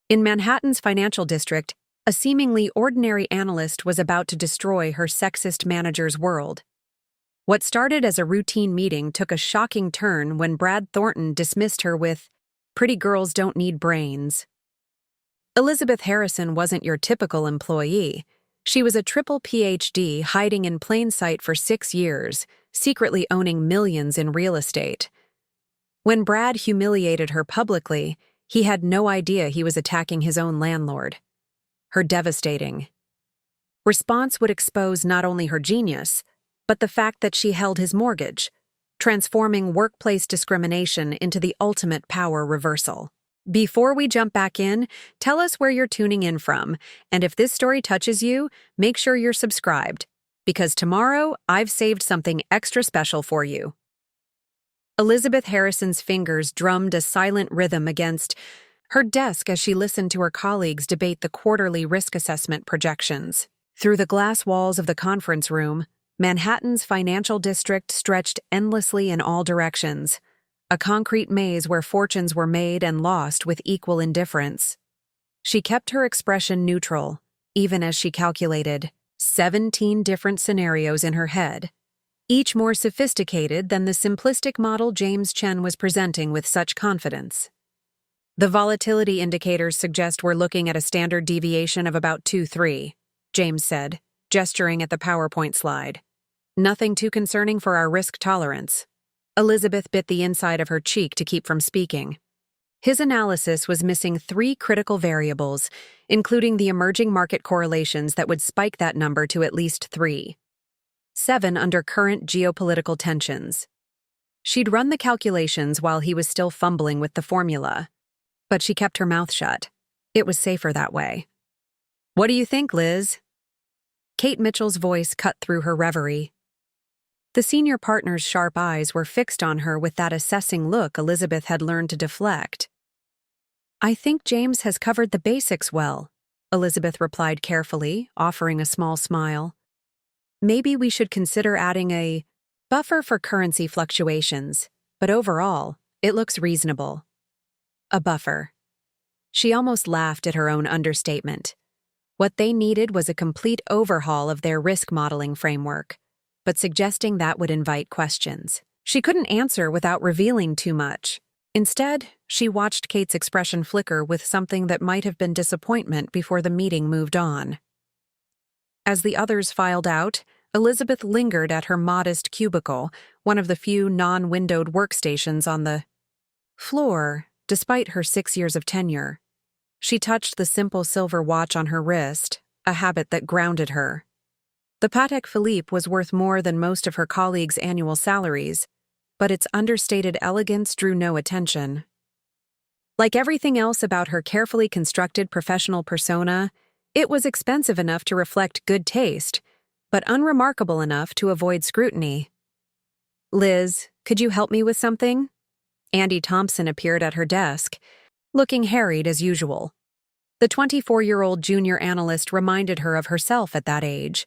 In Manhattan's financial district, a seemingly ordinary analyst was about to destroy her sexist manager's world. What started as a routine meeting took a shocking turn when Brad Thornton dismissed her with, "Pretty girls don't need brains." Elizabeth Harrison wasn't your typical employee. She was a triple PhD hiding in plain sight for 6 years, secretly owning millions in real estate. When Brad humiliated her publicly, he had no idea he was attacking his own landlord. Her devastating response would expose not only her genius, but the fact that she held his mortgage, transforming workplace discrimination into the ultimate power reversal. Before we jump back in, tell us where you're tuning in from, and if this story touches you, make sure you're subscribed, because tomorrow I've saved something extra special for you. Elizabeth Harrison's fingers drummed a silent rhythm against her desk as she listened to her colleagues debate the quarterly risk assessment projections. Through the glass walls of the conference room, Manhattan's financial district stretched endlessly in all directions, a concrete maze where fortunes were made and lost with equal indifference. She kept her expression neutral, even as she calculated 17 different scenarios in her head, each more sophisticated than the simplistic model James Chen was presenting with such confidence. The volatility indicators suggest we're looking at a standard deviation of about 2-3, James said, gesturing at the PowerPoint slide. Nothing too concerning for our risk tolerance. Elizabeth bit the inside of her cheek to keep from speaking. His analysis was missing 3 critical variables, including the emerging market correlations that would spike that number to at least 3. 7 under current geopolitical tensions. She'd run the calculations while he was still fumbling with the formula, but she kept her mouth shut. It was safer that way. "What do you think, Liz?" Kate Mitchell's voice cut through her reverie. The senior partner's sharp eyes were fixed on her with that assessing look Elizabeth had learned to deflect. "I think James has covered the basics well," Elizabeth replied carefully, offering a small smile. "Maybe we should consider adding a buffer for currency fluctuations, but overall, it looks reasonable." A buffer. She almost laughed at her own understatement. What they needed was a complete overhaul of their risk modeling framework, but suggesting that would invite questions. She couldn't answer without revealing too much. Instead, she watched Kate's expression flicker with something that might have been disappointment before the meeting moved on. As the others filed out, Elizabeth lingered at her modest cubicle, one of the few non-windowed workstations on the floor, despite her 6 years of tenure. She touched the simple silver watch on her wrist, a habit that grounded her. The Patek Philippe was worth more than most of her colleagues' annual salaries, but its understated elegance drew no attention. Like everything else about her carefully constructed professional persona, it was expensive enough to reflect good taste, but unremarkable enough to avoid scrutiny. "Liz, could you help me with something?" Andy Thompson appeared at her desk, looking harried as usual. The 24-year-old junior analyst reminded her of herself at that age,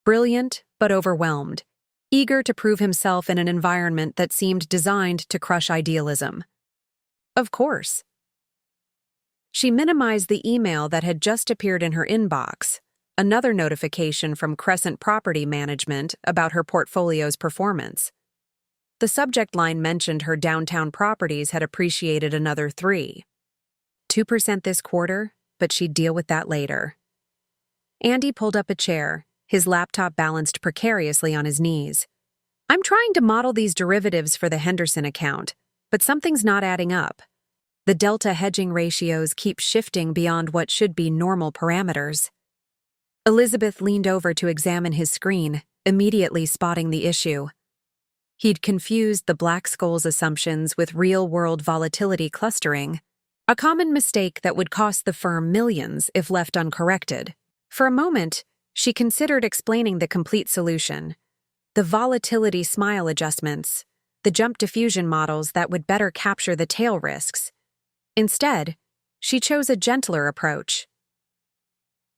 brilliant but overwhelmed, eager to prove himself in an environment that seemed designed to crush idealism. Of course. She minimized the email that had just appeared in her inbox, another notification from Crescent Property Management about her portfolio's performance. The subject line mentioned her downtown properties had appreciated another 2% this quarter, but she'd deal with that later. Andy pulled up a chair, his laptop balanced precariously on his knees. "I'm trying to model these derivatives for the Henderson account, but something's not adding up. The delta hedging ratios keep shifting beyond what should be normal parameters." Elizabeth leaned over to examine his screen, immediately spotting the issue. He'd confused the Black-Scholes assumptions with real-world volatility clustering, a common mistake that would cost the firm millions if left uncorrected. For a moment, she considered explaining the complete solution: the volatility smile adjustments, the jump diffusion models that would better capture the tail risks. Instead, she chose a gentler approach.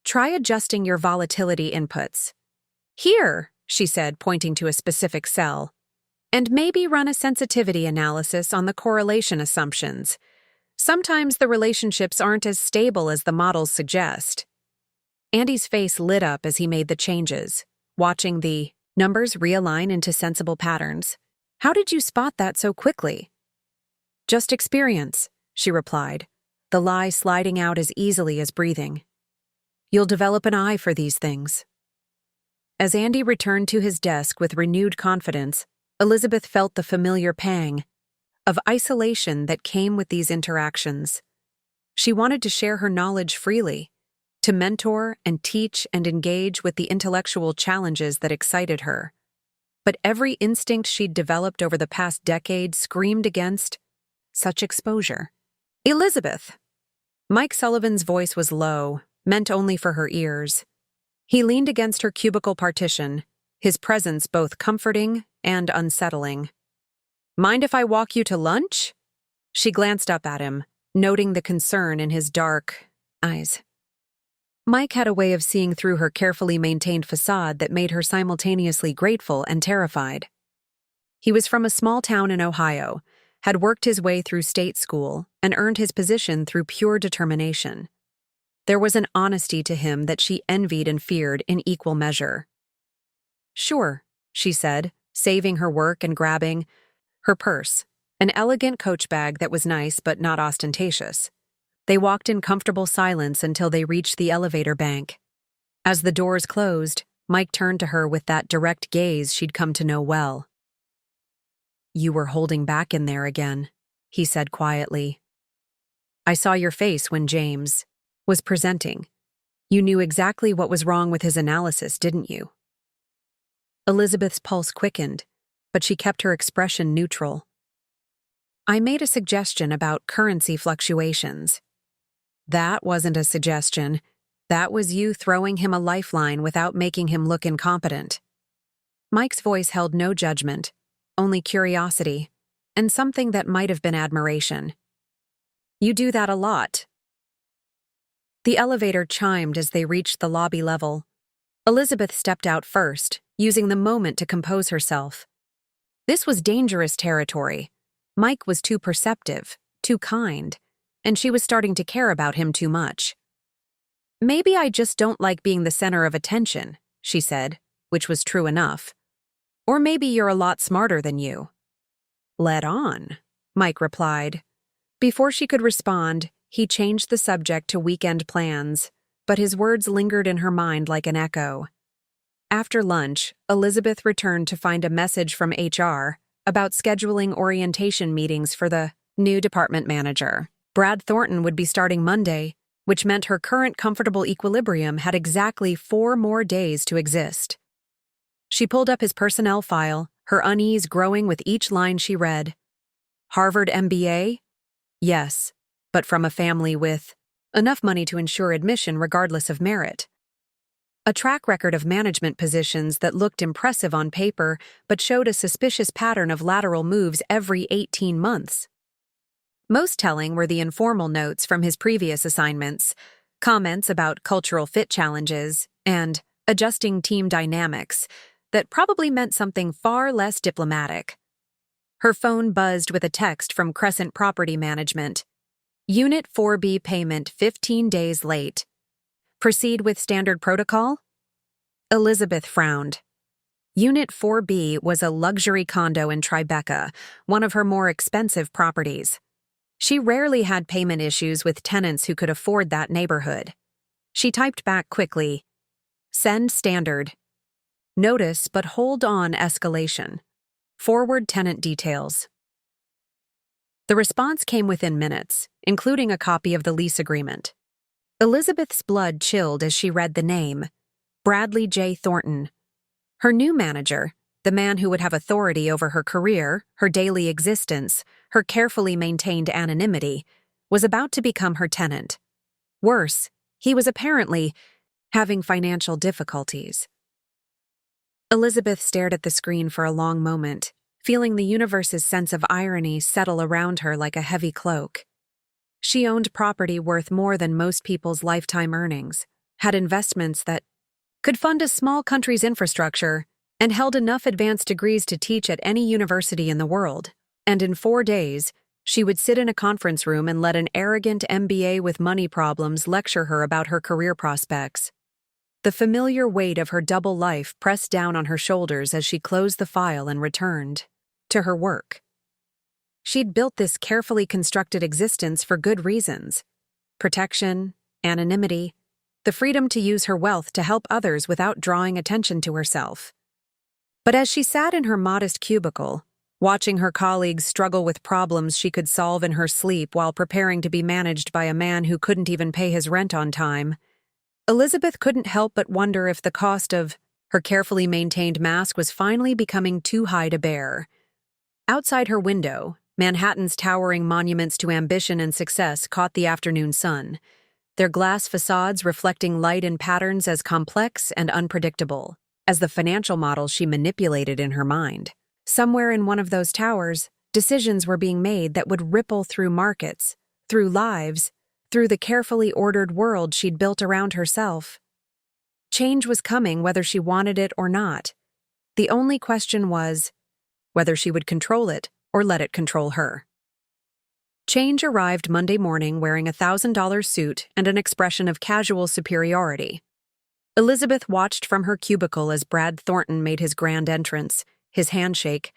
"Try adjusting your volatility inputs. Here," she said, pointing to a specific cell, "and maybe run a sensitivity analysis on the correlation assumptions. Sometimes the relationships aren't as stable as the models suggest. Andy's face lit up as he made the changes, watching the numbers realign into sensible patterns. How did you spot that so quickly? Just experience, she replied, the lie sliding out as easily as breathing. You'll develop an eye for these things. As Andy returned to his desk with renewed confidence, Elizabeth felt the familiar pang of isolation that came with these interactions. She wanted to share her knowledge freely, to mentor and teach and engage with the intellectual challenges that excited her. But every instinct she'd developed over the past decade screamed against such exposure. Elizabeth! Mike Sullivan's voice was low, meant only for her ears. He leaned against her cubicle partition, his presence both comforting and unsettling. Mind if I walk you to lunch? She glanced up at him, noting the concern in his dark eyes. Mike had a way of seeing through her carefully maintained facade that made her simultaneously grateful and terrified. He was from a small town in Ohio, had worked his way through state school, and earned his position through pure determination. There was an honesty to him that she envied and feared in equal measure. Sure, she said, saving her work and grabbing her purse, an elegant coach bag that was nice but not ostentatious. They walked in comfortable silence until they reached the elevator bank. As the doors closed, Mike turned to her with that direct gaze she'd come to know well. You were holding back in there again, he said quietly. I saw your face when James was presenting. You knew exactly what was wrong with his analysis, didn't you? Elizabeth's pulse quickened, but she kept her expression neutral. I made a suggestion about currency fluctuations. That wasn't a suggestion. That was you throwing him a lifeline without making him look incompetent. Mike's voice held no judgment, only curiosity, and something that might have been admiration. You do that a lot. The elevator chimed as they reached the lobby level. Elizabeth stepped out first, using the moment to compose herself. This was dangerous territory. Mike was too perceptive, too kind, and she was starting to care about him too much. Maybe I just don't like being the center of attention, she said, which was true enough. Or maybe you're a lot smarter than you. Let on, Mike replied. Before she could respond, he changed the subject to weekend plans, but his words lingered in her mind like an echo. After lunch, Elizabeth returned to find a message from HR about scheduling orientation meetings for the new department manager. Brad Thornton would be starting Monday, which meant her current comfortable equilibrium had exactly 4 more days to exist. She pulled up his personnel file, her unease growing with each line she read. Harvard MBA? Yes, but from a family with enough money to ensure admission regardless of merit. A track record of management positions that looked impressive on paper but showed a suspicious pattern of lateral moves every 18 months. Most telling were the informal notes from his previous assignments, comments about cultural fit challenges, and adjusting team dynamics that probably meant something far less diplomatic. Her phone buzzed with a text from Crescent Property Management. Unit 4B payment 15 days late. Proceed with standard protocol? Elizabeth frowned. Unit 4B was a luxury condo in Tribeca, one of her more expensive properties. She rarely had payment issues with tenants who could afford that neighborhood. She typed back quickly. Send standard. Notice but hold on escalation. Forward tenant details. The response came within minutes, including a copy of the lease agreement. Elizabeth's blood chilled as she read the name, Bradley J. Thornton. Her new manager, the man who would have authority over her career, her daily existence, her carefully maintained anonymity, was about to become her tenant. Worse, he was apparently having financial difficulties. Elizabeth stared at the screen for a long moment, feeling the universe's sense of irony settle around her like a heavy cloak. She owned property worth more than most people's lifetime earnings, had investments that could fund a small country's infrastructure, and held enough advanced degrees to teach at any university in the world. And in 4 days, She would sit in a conference room and let an arrogant MBA with money problems lecture her about her career prospects. The familiar weight of her double life pressed down on her shoulders as she closed the file and returned to her work. She'd built this carefully constructed existence for good reasons: protection, anonymity, the freedom to use her wealth to help others without drawing attention to herself. But as she sat in her modest cubicle, watching her colleagues struggle with problems she could solve in her sleep while preparing to be managed by a man who couldn't even pay his rent on time, Elizabeth couldn't help but wonder if the cost of her carefully maintained mask was finally becoming too high to bear. Outside her window, Manhattan's towering monuments to ambition and success caught the afternoon sun, their glass facades reflecting light in patterns as complex and unpredictable as the financial models she manipulated in her mind. Somewhere in one of those towers, decisions were being made that would ripple through markets, through lives, through the carefully ordered world she'd built around herself. Change was coming whether she wanted it or not. The only question was whether she would control it or let it control her. Change arrived Monday morning wearing a $1,000 suit and an expression of casual superiority. Elizabeth watched from her cubicle as Brad Thornton made his grand entrance, his handshake,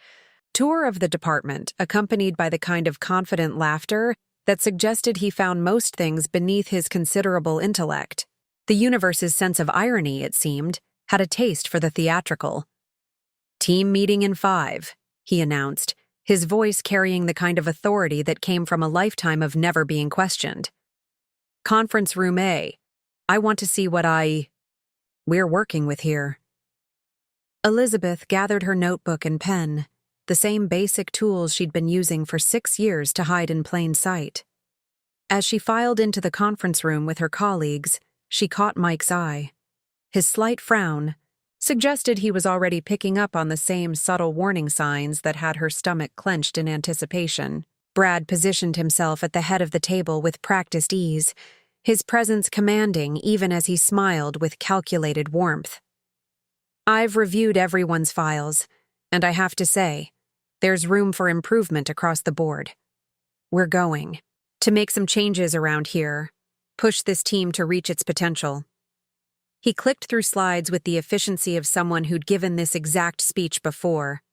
tour of the department, accompanied by the kind of confident laughter that suggested he found most things beneath his considerable intellect. The universe's sense of irony, it seemed, had a taste for the theatrical. "Team meeting in 5, he announced, his voice carrying the kind of authority that came from a lifetime of never being questioned. "Conference room A. I want to see what we're working with here." Elizabeth gathered her notebook and pen, the same basic tools she'd been using for 6 years to hide in plain sight. As she filed into the conference room with her colleagues, she caught Mike's eye. His slight frown suggested he was already picking up on the same subtle warning signs that had her stomach clenched in anticipation. Brad positioned himself at the head of the table with practiced ease, his presence commanding even as he smiled with calculated warmth. "I've reviewed everyone's files, and I have to say, there's room for improvement across the board. We're going to make some changes around here, push this team to reach its potential." He clicked through slides with the efficiency of someone who'd given this exact speech before.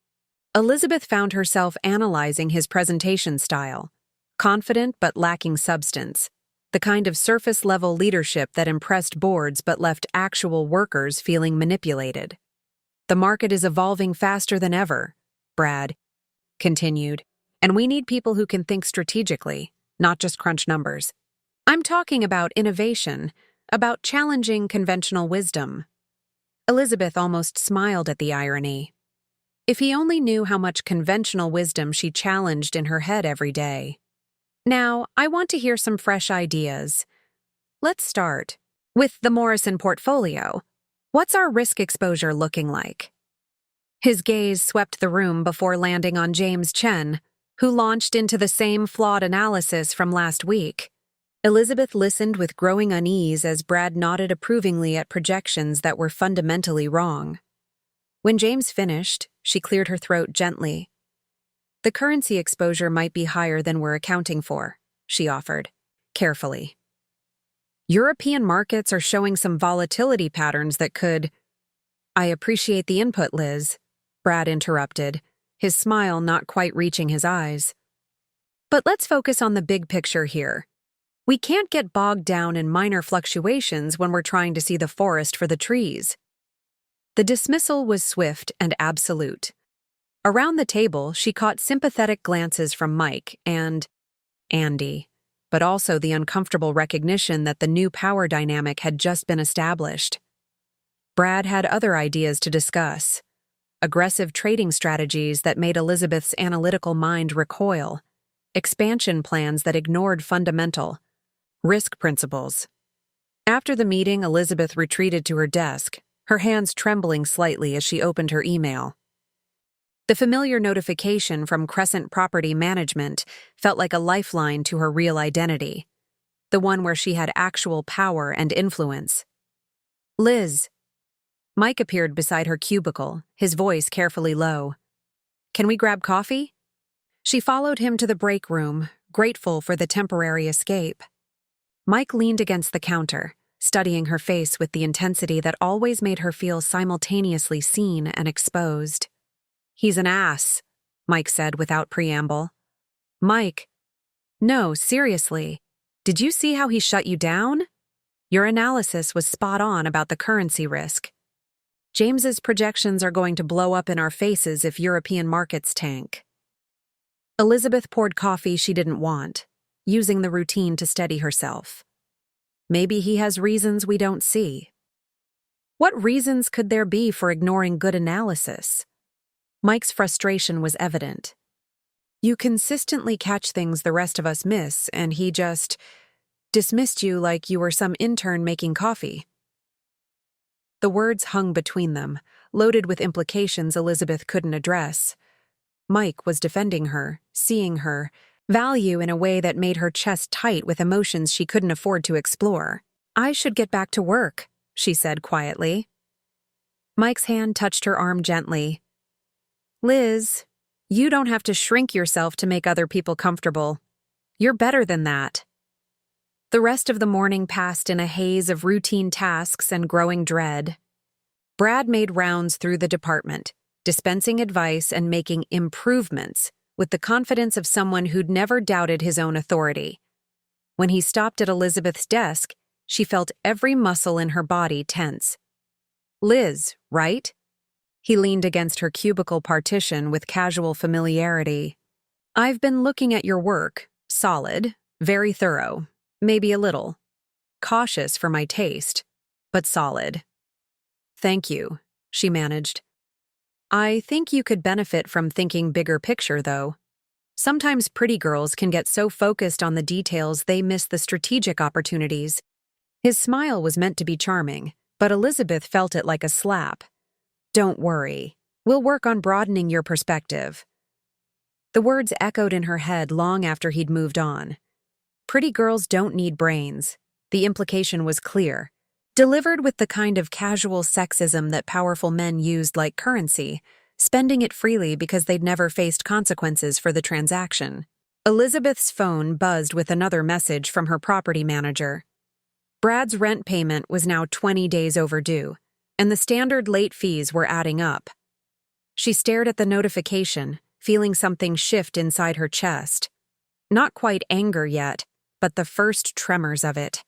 Elizabeth found herself analyzing his presentation style, confident but lacking substance, the kind of surface-level leadership that impressed boards but left actual workers feeling manipulated. "The market is evolving faster than ever," Brad continued, "and we need people who can think strategically, not just crunch numbers. I'm talking about innovation, about challenging conventional wisdom." Elizabeth almost smiled at the irony. If he only knew how much conventional wisdom she challenged in her head every day. "Now, I want to hear some fresh ideas. Let's start with the Morrison portfolio. What's our risk exposure looking like?" His gaze swept the room before landing on James Chen, who launched into the same flawed analysis from last week. Elizabeth listened with growing unease as Brad nodded approvingly at projections that were fundamentally wrong. When James finished, she cleared her throat gently. "The currency exposure might be higher than we're accounting for," she offered, carefully. "European markets are showing some volatility patterns that could—" "I appreciate the input, Liz," Brad interrupted, his smile not quite reaching his eyes. "But let's focus on the big picture here. We can't get bogged down in minor fluctuations when we're trying to see the forest for the trees." The dismissal was swift and absolute. Around the table, she caught sympathetic glances from Mike and Andy, but also the uncomfortable recognition that the new power dynamic had just been established. Brad had other ideas to discuss, aggressive trading strategies that made Elizabeth's analytical mind recoil, expansion plans that ignored fundamental risk principles. After the meeting, Elizabeth retreated to her desk, her hands trembling slightly as she opened her email. The familiar notification from Crescent Property Management felt like a lifeline to her real identity, the one where she had actual power and influence. "Liz." Mike appeared beside her cubicle, his voice carefully low. "Can we grab coffee?" She followed him to the break room, grateful for the temporary escape. Mike leaned against the counter, studying her face with the intensity that always made her feel simultaneously seen and exposed. "He's an ass," Mike said without preamble. "Mike, no, seriously, did you see how he shut you down? Your analysis was spot on about the currency risk. James's projections are going to blow up in our faces if European markets tank." Elizabeth poured coffee she didn't want, using the routine to steady herself. Maybe he has reasons we don't see. What reasons could there be for ignoring good analysis? Mike's frustration was evident. You consistently catch things the rest of us miss, and he just dismissed you like you were some intern making coffee. The words hung between them, loaded with implications Elizabeth couldn't address. Mike was defending her, seeing her value in a way that made her chest tight with emotions she couldn't afford to explore. "I should get back to work," she said quietly. Mike's hand touched her arm gently. "Liz, you don't have to shrink yourself to make other people comfortable. You're better than that." The rest of the morning passed in a haze of routine tasks and growing dread. Brad made rounds through the department, dispensing advice and making improvements with the confidence of someone who'd never doubted his own authority. When he stopped at Elizabeth's desk, she felt every muscle in her body tense. "Liz, right?" He leaned against her cubicle partition with casual familiarity. "I've been looking at your work. Solid, very thorough, maybe a little cautious for my taste, but solid." "Thank you," she managed. "I think you could benefit from thinking bigger picture, though. Sometimes pretty girls can get so focused on the details they miss the strategic opportunities." His smile was meant to be charming, but Elizabeth felt it like a slap. "Don't worry. We'll work on broadening your perspective." The words echoed in her head long after he'd moved on. Pretty girls don't need brains. The implication was clear, delivered with the kind of casual sexism that powerful men used like currency, spending it freely because they'd never faced consequences for the transaction. Elizabeth's phone buzzed with another message from her property manager. Brad's rent payment was now 20 days overdue, and the standard late fees were adding up. She stared at the notification, feeling something shift inside her chest. Not quite anger yet, but the first tremors of it.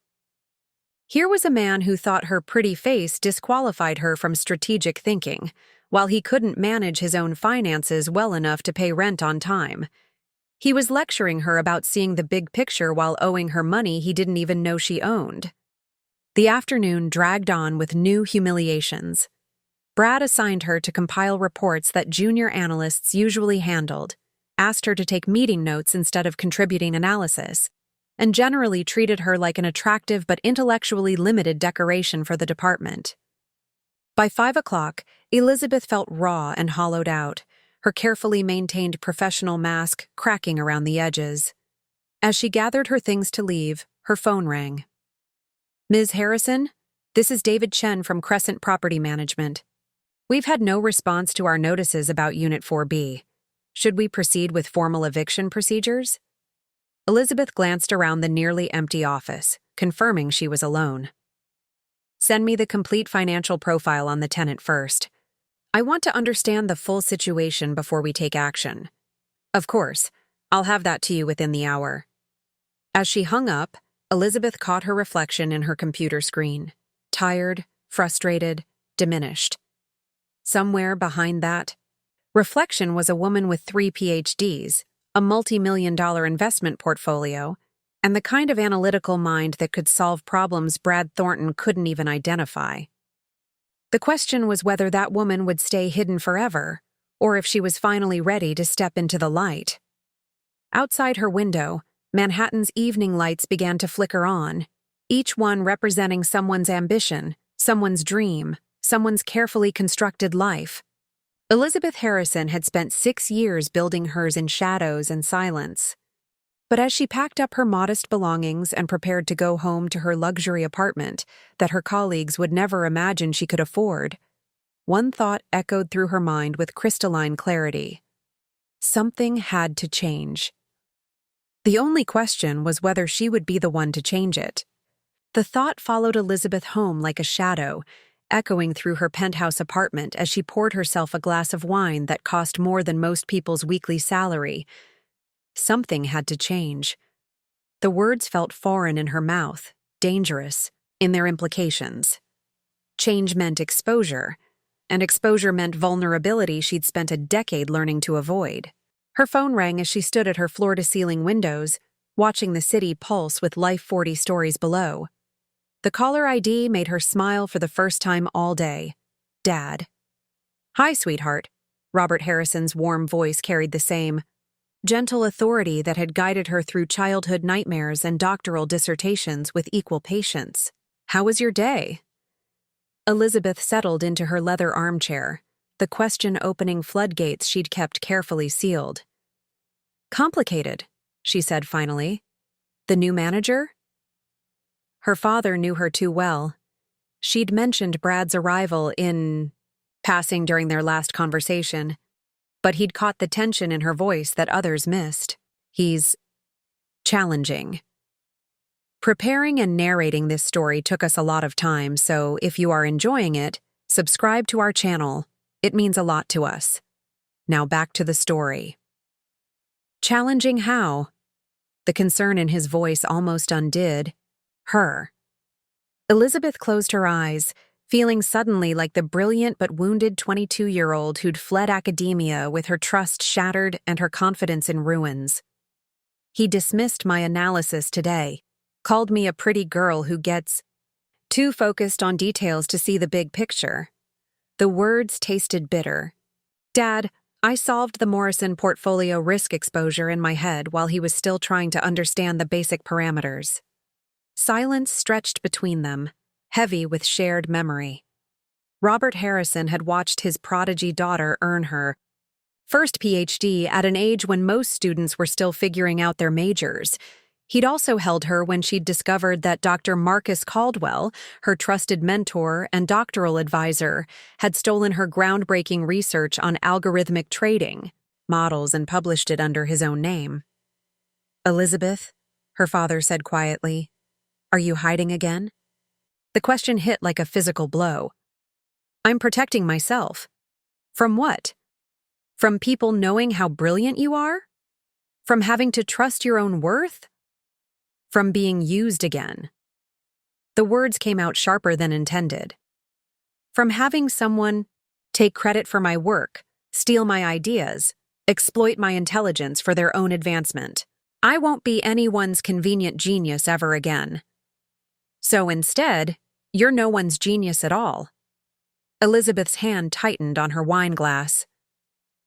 Here was a man who thought her pretty face disqualified her from strategic thinking, while he couldn't manage his own finances well enough to pay rent on time. He was lecturing her about seeing the big picture while owing her money he didn't even know she owned. The afternoon dragged on with new humiliations. Brad assigned her to compile reports that junior analysts usually handled, asked her to take meeting notes instead of contributing analysis, and generally treated her like an attractive but intellectually limited decoration for the department. By 5 o'clock, Elizabeth felt raw and hollowed out, her carefully maintained professional mask cracking around the edges. As she gathered her things to leave, her phone rang. "Ms. Harrison, this is David Chen from Crescent Property Management. We've had no response to our notices about Unit 4B. Should we proceed with formal eviction procedures?" Elizabeth glanced around the nearly empty office, confirming she was alone. "Send me the complete financial profile on the tenant first. I want to understand the full situation before we take action." "Of course, I'll have that to you within the hour." As she hung up, Elizabeth caught her reflection in her computer screen. Tired, frustrated, diminished. Somewhere behind that reflection was a woman with 3 PhDs, a multi-million-dollar investment portfolio, and the kind of analytical mind that could solve problems Brad Thornton couldn't even identify. The question was whether that woman would stay hidden forever, or if she was finally ready to step into the light. Outside her window, Manhattan's evening lights began to flicker on, each one representing someone's ambition, someone's dream, someone's carefully constructed life. Elizabeth Harrison had spent 6 years building hers in shadows and silence. But as she packed up her modest belongings and prepared to go home to her luxury apartment that her colleagues would never imagine she could afford, one thought echoed through her mind with crystalline clarity. Something had to change. The only question was whether she would be the one to change it. The thought followed Elizabeth home like a shadow, echoing through her penthouse apartment as she poured herself a glass of wine that cost more than most people's weekly salary. Something had to change. The words felt foreign in her mouth, dangerous in their implications. Change meant exposure, and exposure meant vulnerability she'd spent a decade learning to avoid. Her phone rang as she stood at her floor-to-ceiling windows, watching the city pulse with life 40 stories below. The caller ID made her smile for the first time all day. Dad. "Hi, sweetheart." Robert Harrison's warm voice carried the same gentle authority that had guided her through childhood nightmares and doctoral dissertations with equal patience. "How was your day?" Elizabeth settled into her leather armchair, the question opening floodgates she'd kept carefully sealed. "Complicated," she said finally. "The new manager?" Her father knew her too well. She'd mentioned Brad's arrival in passing during their last conversation, but he'd caught the tension in her voice that others missed. "He's challenging." Preparing and narrating this story took us a lot of time, so if you are enjoying it, subscribe to our channel. It means a lot to us. Now back to the story. "Challenging how?" The concern in his voice almost undid her. Elizabeth closed her eyes, feeling suddenly like the brilliant but wounded 22-year-old who'd fled academia with her trust shattered and her confidence in ruins. "He dismissed my analysis today, called me a pretty girl who gets too focused on details to see the big picture." The words tasted bitter. "Dad, I solved the Morrison portfolio risk exposure in my head while he was still trying to understand the basic parameters." Silence stretched between them, heavy with shared memory. Robert Harrison had watched his prodigy daughter earn her first PhD at an age when most students were still figuring out their majors. He'd also held her when she'd discovered that Dr. Marcus Caldwell, her trusted mentor and doctoral advisor, had stolen her groundbreaking research on algorithmic trading models and published it under his own name. "Elizabeth," her father said quietly, "are you hiding again?" The question hit like a physical blow. "I'm protecting myself." "From what? From people knowing how brilliant you are? From having to trust your own worth? From being used again?" The words came out sharper than intended. "From having someone take credit for my work, steal my ideas, exploit my intelligence for their own advancement. I won't be anyone's convenient genius ever again." "So instead, you're no one's genius at all." Elizabeth's hand tightened on her wine glass.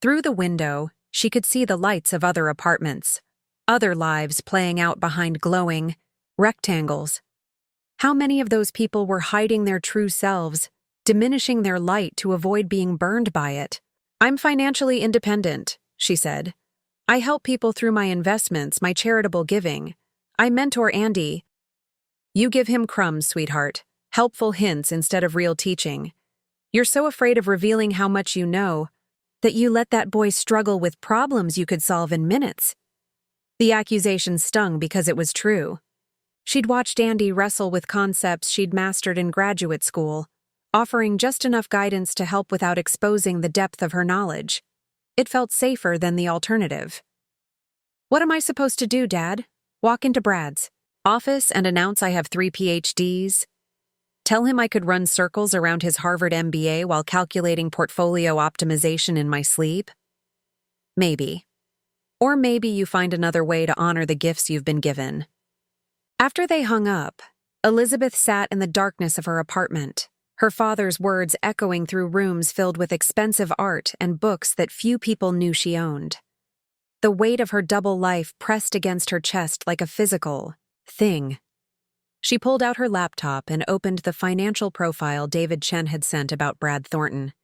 Through the window, she could see the lights of other apartments, other lives playing out behind glowing rectangles. How many of those people were hiding their true selves, diminishing their light to avoid being burned by it? "I'm financially independent," she said. "I help people through my investments, my charitable giving. I mentor Andy." "You give him crumbs, sweetheart. Helpful hints instead of real teaching. You're so afraid of revealing how much you know that you let that boy struggle with problems you could solve in minutes." The accusation stung because it was true. She'd watched Andy wrestle with concepts she'd mastered in graduate school, offering just enough guidance to help without exposing the depth of her knowledge. It felt safer than the alternative. "What am I supposed to do, Dad? Walk into Brad's office and announce I have 3 PhDs? Tell him I could run circles around his Harvard MBA while calculating portfolio optimization in my sleep? Maybe. Or maybe you find another way to honor the gifts you've been given." After they hung up, Elizabeth sat in the darkness of her apartment, her father's words echoing through rooms filled with expensive art and books that few people knew she owned. The weight of her double life pressed against her chest like a physical thing. She pulled out her laptop and opened the financial profile David Chen had sent about Brad Thornton.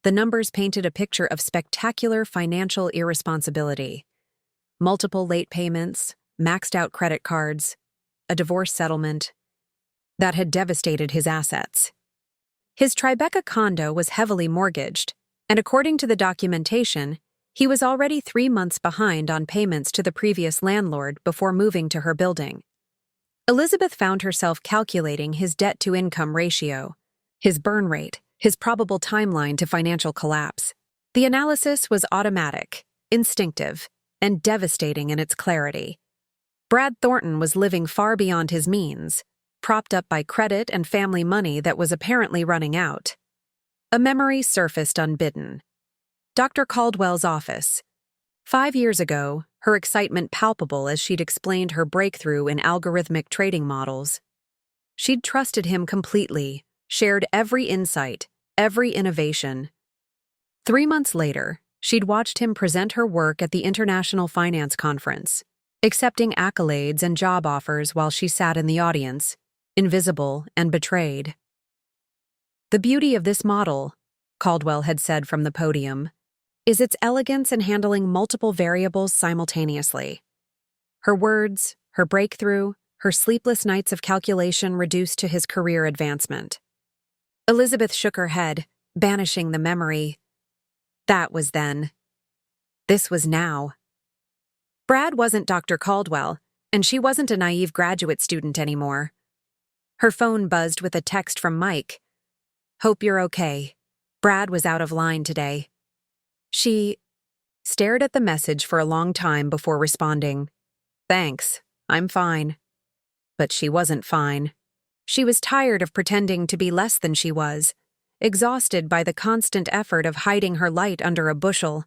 The numbers painted a picture of spectacular financial irresponsibility. Multiple late payments, maxed-out credit cards, a divorce settlement that had devastated his assets. His Tribeca condo was heavily mortgaged, and according to the documentation, He was already 3 months behind on payments to the previous landlord before moving to her building. Elizabeth found herself calculating his debt-to-income ratio, his burn rate, his probable timeline to financial collapse. The analysis was automatic, instinctive, and devastating in its clarity. Brad Thornton was living far beyond his means, propped up by credit and family money that was apparently running out. A memory surfaced unbidden. Dr. Caldwell's office. 5 years ago, her excitement palpable as she'd explained her breakthrough in algorithmic trading models. She'd trusted him completely, shared every insight, every innovation. 3 months later, she'd watched him present her work at the International Finance Conference, accepting accolades and job offers while she sat in the audience, invisible and betrayed. "The beauty of this model," Caldwell had said from the podium, "is its elegance in handling multiple variables simultaneously." Her words, her breakthrough, her sleepless nights of calculation reduced to his career advancement. Elizabeth shook her head, banishing the memory. That was then. This was now. Brad wasn't Dr. Caldwell, and she wasn't a naive graduate student anymore. Her phone buzzed with a text from Mike. "Hope you're okay. Brad was out of line today." She stared at the message for a long time before responding. "Thanks, I'm fine." But she wasn't fine. She was tired of pretending to be less than she was, exhausted by the constant effort of hiding her light under a bushel.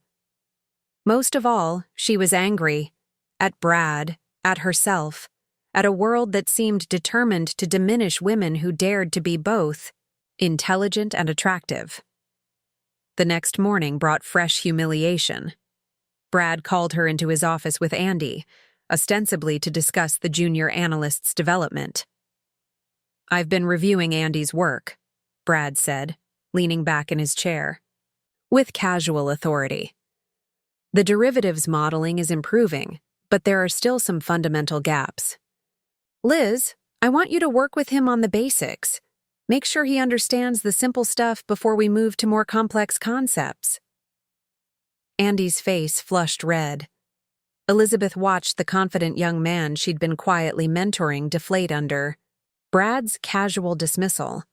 Most of all, she was angry. At Brad, at herself, at a world that seemed determined to diminish women who dared to be both intelligent and attractive. The next morning brought fresh humiliation. Brad called her into his office with Andy, ostensibly to discuss the junior analyst's development. "I've been reviewing Andy's work," Brad said, leaning back in his chair, with casual authority. "The derivatives modeling is improving, but there are still some fundamental gaps. Liz, I want you to work with him on the basics. Make sure he understands the simple stuff before we move to more complex concepts." Andy's face flushed red. Elizabeth watched the confident young man she'd been quietly mentoring deflate under Brad's casual dismissal.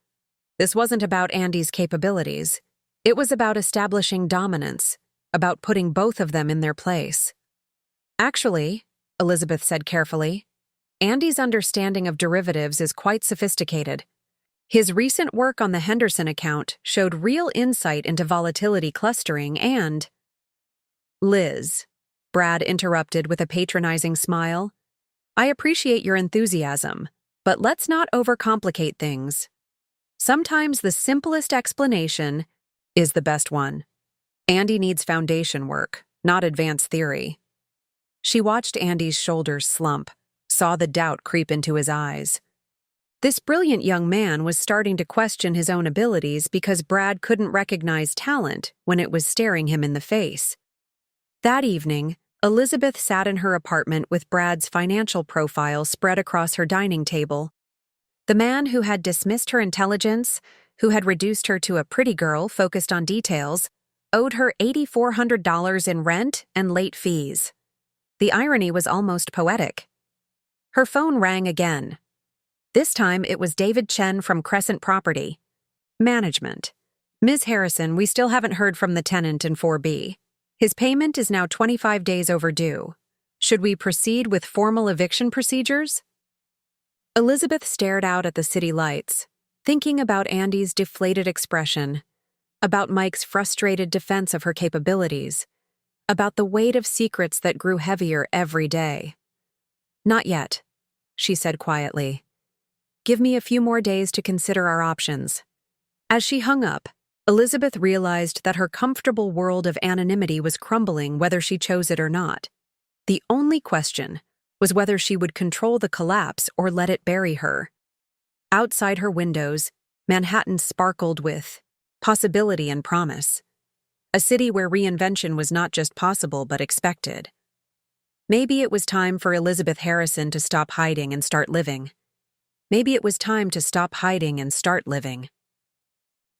This wasn't about Andy's capabilities. It was about establishing dominance, about putting both of them in their place. "Actually," Elizabeth said carefully, "Andy's understanding of derivatives is quite sophisticated. His recent work on the Henderson account showed real insight into volatility clustering and—" "Liz," Brad interrupted with a patronizing smile, "I appreciate your enthusiasm, but let's not overcomplicate things. Sometimes the simplest explanation is the best one. Andy needs foundation work, not advanced theory." She watched Andy's shoulders slump, saw the doubt creep into his eyes. This brilliant young man was starting to question his own abilities because Brad couldn't recognize talent when it was staring him in the face. That evening, Elizabeth sat in her apartment with Brad's financial profile spread across her dining table. The man who had dismissed her intelligence, who had reduced her to a pretty girl focused on details, owed her $8,400 in rent and late fees. The irony was almost poetic. Her phone rang again. This time it was David Chen from Crescent Property Management. "Ms. Harrison, we still haven't heard from the tenant in 4B. His payment is now 25 days overdue. Should we proceed with formal eviction procedures?" Elizabeth stared out at the city lights, thinking about Andy's deflated expression, about Mike's frustrated defense of her capabilities, about the weight of secrets that grew heavier every day. "Not yet," she said quietly. "Give me a few more days to consider our options." As she hung up, Elizabeth realized that her comfortable world of anonymity was crumbling whether she chose it or not. The only question was whether she would control the collapse or let it bury her. Outside her windows, Manhattan sparkled with possibility and promise. A city where reinvention was not just possible but expected. Maybe it was time for Elizabeth Harrison to stop hiding and start living. Maybe it was time to stop hiding and start living.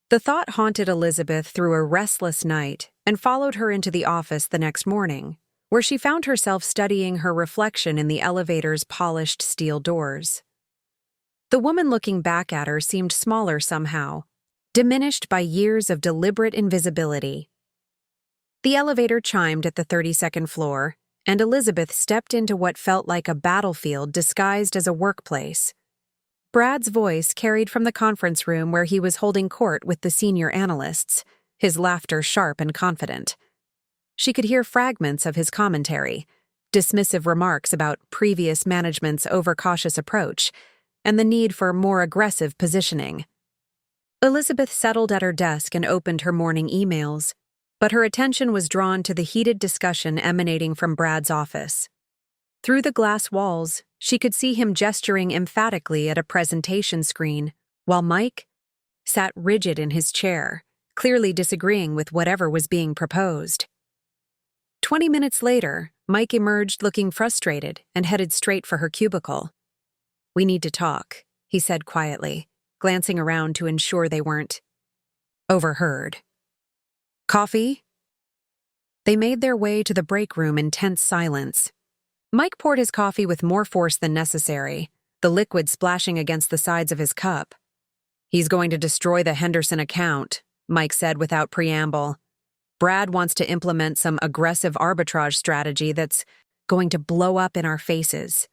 The thought haunted Elizabeth through a restless night and followed her into the office the next morning, where she found herself studying her reflection in the elevator's polished steel doors. The woman looking back at her seemed smaller somehow, diminished by years of deliberate invisibility. The elevator chimed at the 32nd floor, and Elizabeth stepped into what felt like a battlefield disguised as a workplace. Brad's voice carried from the conference room where he was holding court with the senior analysts, his laughter sharp and confident. She could hear fragments of his commentary, dismissive remarks about previous management's overcautious approach, and the need for more aggressive positioning. Elizabeth settled at her desk and opened her morning emails, but her attention was drawn to the heated discussion emanating from Brad's office. Through the glass walls, she could see him gesturing emphatically at a presentation screen, while Mike sat rigid in his chair, clearly disagreeing with whatever was being proposed. 20 minutes later, Mike emerged looking frustrated and headed straight for her cubicle. "We need to talk," he said quietly, glancing around to ensure they weren't overheard. "Coffee?" They made their way to the break room in tense silence. Mike poured his coffee with more force than necessary, the liquid splashing against the sides of his cup. "He's going to destroy the Henderson account," Mike said without preamble. "Brad wants to implement some aggressive arbitrage strategy that's going to blow up in our faces.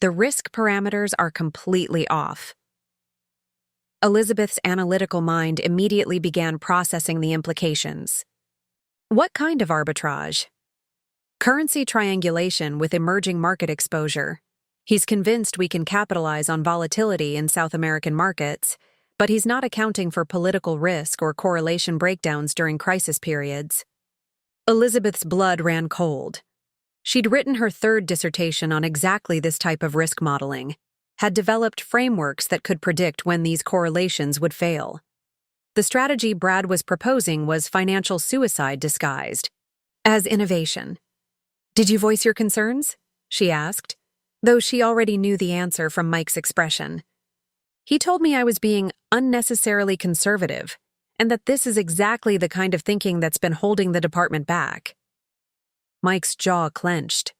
The risk parameters are completely off." Elizabeth's analytical mind immediately began processing the implications. What kind of arbitrage? Currency triangulation with emerging market exposure. He's convinced we can capitalize on volatility in South American markets, but he's not accounting for political risk or correlation breakdowns during crisis periods. Elizabeth's blood ran cold. She'd written her third dissertation on exactly this type of risk modeling, had developed frameworks that could predict when these correlations would fail. The strategy Brad was proposing was financial suicide disguised as innovation. "Did you voice your concerns?" she asked, though she already knew the answer from Mike's expression. "He told me I was being unnecessarily conservative, and that this is exactly the kind of thinking that's been holding the department back." Mike's jaw clenched.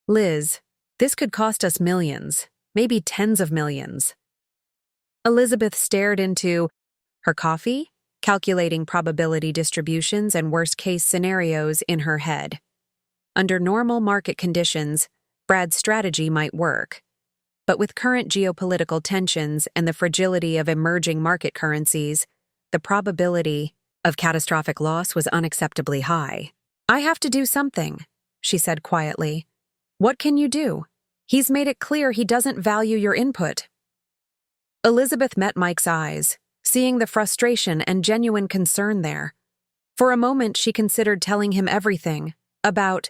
"Liz, this could cost us millions, maybe tens of millions." Elizabeth stared into her coffee, calculating probability distributions and worst-case scenarios in her head. Under normal market conditions, Brad's strategy might work. But with current geopolitical tensions and the fragility of emerging market currencies, the probability of catastrophic loss was unacceptably high. "I have to do something," she said quietly. "What can you do? He's made it clear he doesn't value your input." Elizabeth met Mike's eyes, seeing the frustration and genuine concern there. For a moment, she considered telling him everything about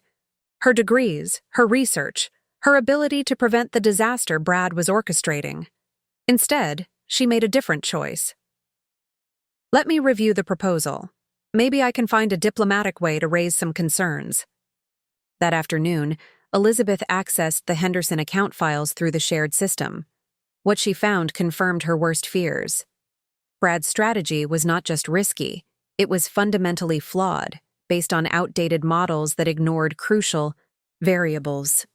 her degrees, her research, her ability to prevent the disaster Brad was orchestrating. Instead, she made a different choice. "Let me review the proposal. Maybe I can find a diplomatic way to raise some concerns." That afternoon, Elizabeth accessed the Henderson account files through the shared system. What she found confirmed her worst fears. Brad's strategy was not just risky, it was fundamentally flawed, based on outdated models that ignored crucial variables.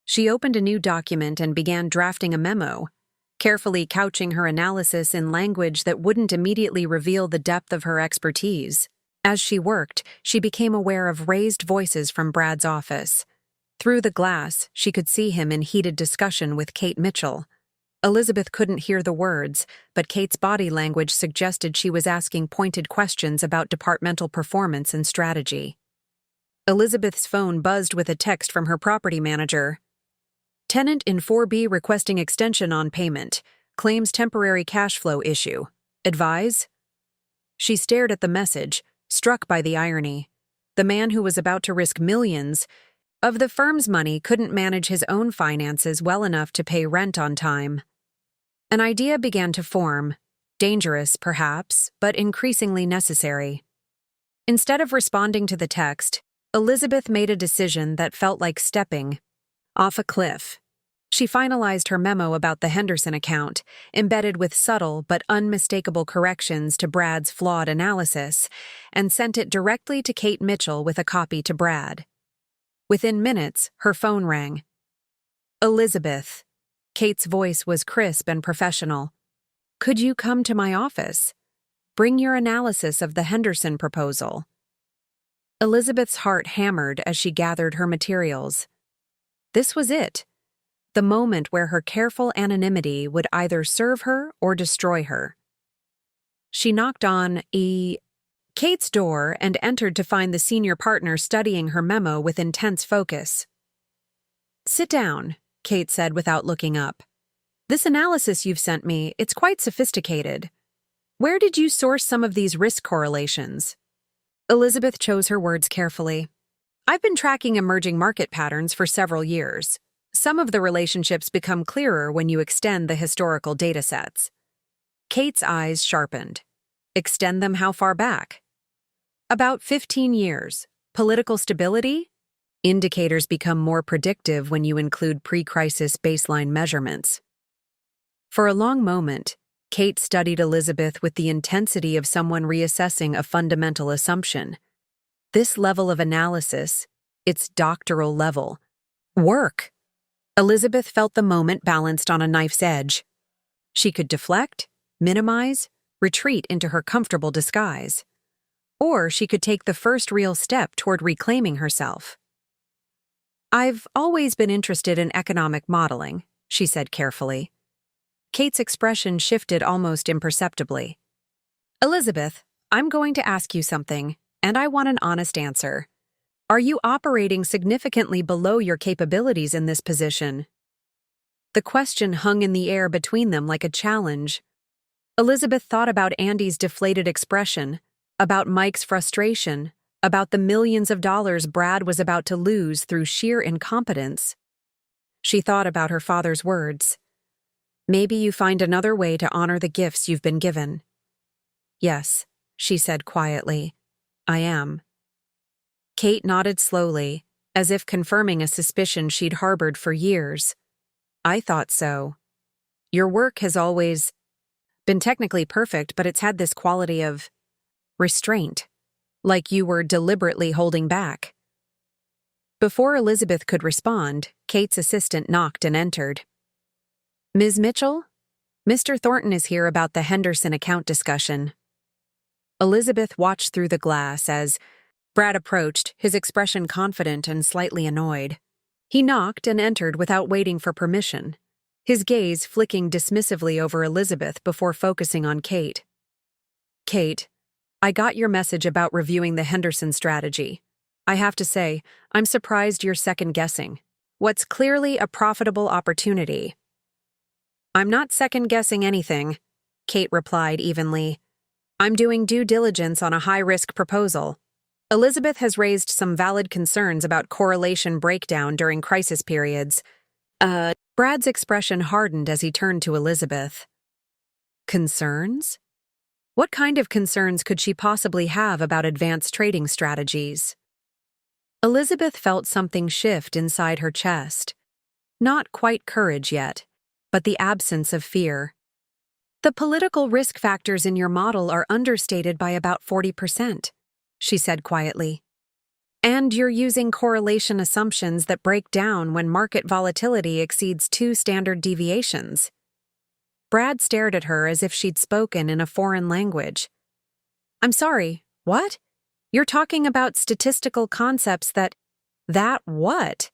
She opened a new document and began drafting a memo, carefully couching her analysis in language that wouldn't immediately reveal the depth of her expertise. As she worked, she became aware of raised voices from Brad's office. Through the glass, she could see him in heated discussion with Kate Mitchell. Elizabeth couldn't hear the words, but Kate's body language suggested she was asking pointed questions about departmental performance and strategy. Elizabeth's phone buzzed with a text from her property manager. "Tenant in 4B requesting extension on payment. Claims temporary cash flow issue. Advise?" She stared at the message, struck by the irony. The man who was about to risk millions of the firm's money couldn't manage his own finances well enough to pay rent on time. An idea began to form, dangerous perhaps, but increasingly necessary. Instead of responding to the text, Elizabeth made a decision that felt like stepping off a cliff. She finalized her memo about the Henderson account, embedded with subtle but unmistakable corrections to Brad's flawed analysis, and sent it directly to Kate Mitchell with a copy to Brad. Within minutes, her phone rang. "Elizabeth." Kate's voice was crisp and professional. "Could you come to my office? Bring your analysis of the Henderson proposal." Elizabeth's heart hammered as she gathered her materials. This was it. The moment where her careful anonymity would either serve her or destroy her. She knocked on Kate's door and entered to find the senior partner studying her memo with intense focus. "Sit down," Kate said without looking up. "This analysis you've sent me, it's quite sophisticated. Where did you source some of these risk correlations?" Elizabeth chose her words carefully. "I've been tracking emerging market patterns for several years. Some of the relationships become clearer when you extend the historical datasets." Kate's eyes sharpened. "Extend them how far back?" "About 15 years. Political stability? Indicators become more predictive when you include pre-crisis baseline measurements." For a long moment, Kate studied Elizabeth with the intensity of someone reassessing a fundamental assumption. This level of analysis, its doctoral level, work. Elizabeth felt the moment balanced on a knife's edge. She could deflect, minimize, retreat into her comfortable disguise. Or she could take the first real step toward reclaiming herself. "I've always been interested in economic modeling," she said carefully. Kate's expression shifted almost imperceptibly. "Elizabeth, I'm going to ask you something, and I want an honest answer. Are you operating significantly below your capabilities in this position?" The question hung in the air between them like a challenge. Elizabeth thought about Andy's deflated expression, about Mike's frustration, about the millions of dollars Brad was about to lose through sheer incompetence. She thought about her father's words. "Maybe you find another way to honor the gifts you've been given." "Yes," she said quietly. "I am." Kate nodded slowly, as if confirming a suspicion she'd harbored for years. "I thought so. Your work has always been technically perfect, but it's had this quality of restraint, like you were deliberately holding back." Before Elizabeth could respond, Kate's assistant knocked and entered. "Ms. Mitchell, Mr. Thornton is here about the Henderson account discussion." Elizabeth watched through the glass as Brad approached, his expression confident and slightly annoyed. He knocked and entered without waiting for permission, his gaze flicking dismissively over Elizabeth before focusing on Kate. "Kate, I got your message about reviewing the Henderson strategy. I have to say, I'm surprised you're second-guessing what's clearly a profitable opportunity." "I'm not second-guessing anything," Kate replied evenly. "I'm doing due diligence on a high-risk proposal. Elizabeth has raised some valid concerns about correlation breakdown during crisis periods." Brad's expression hardened as he turned to Elizabeth. "Concerns? What kind of concerns could she possibly have about advanced trading strategies?" Elizabeth felt something shift inside her chest. Not quite courage yet, but the absence of fear. "The political risk factors in your model are understated by about 40%, she said quietly. "And you're using correlation assumptions that break down when market volatility exceeds 2 standard deviations." Brad stared at her as if she'd spoken in a foreign language. "I'm sorry, what? You're talking about statistical concepts that what?"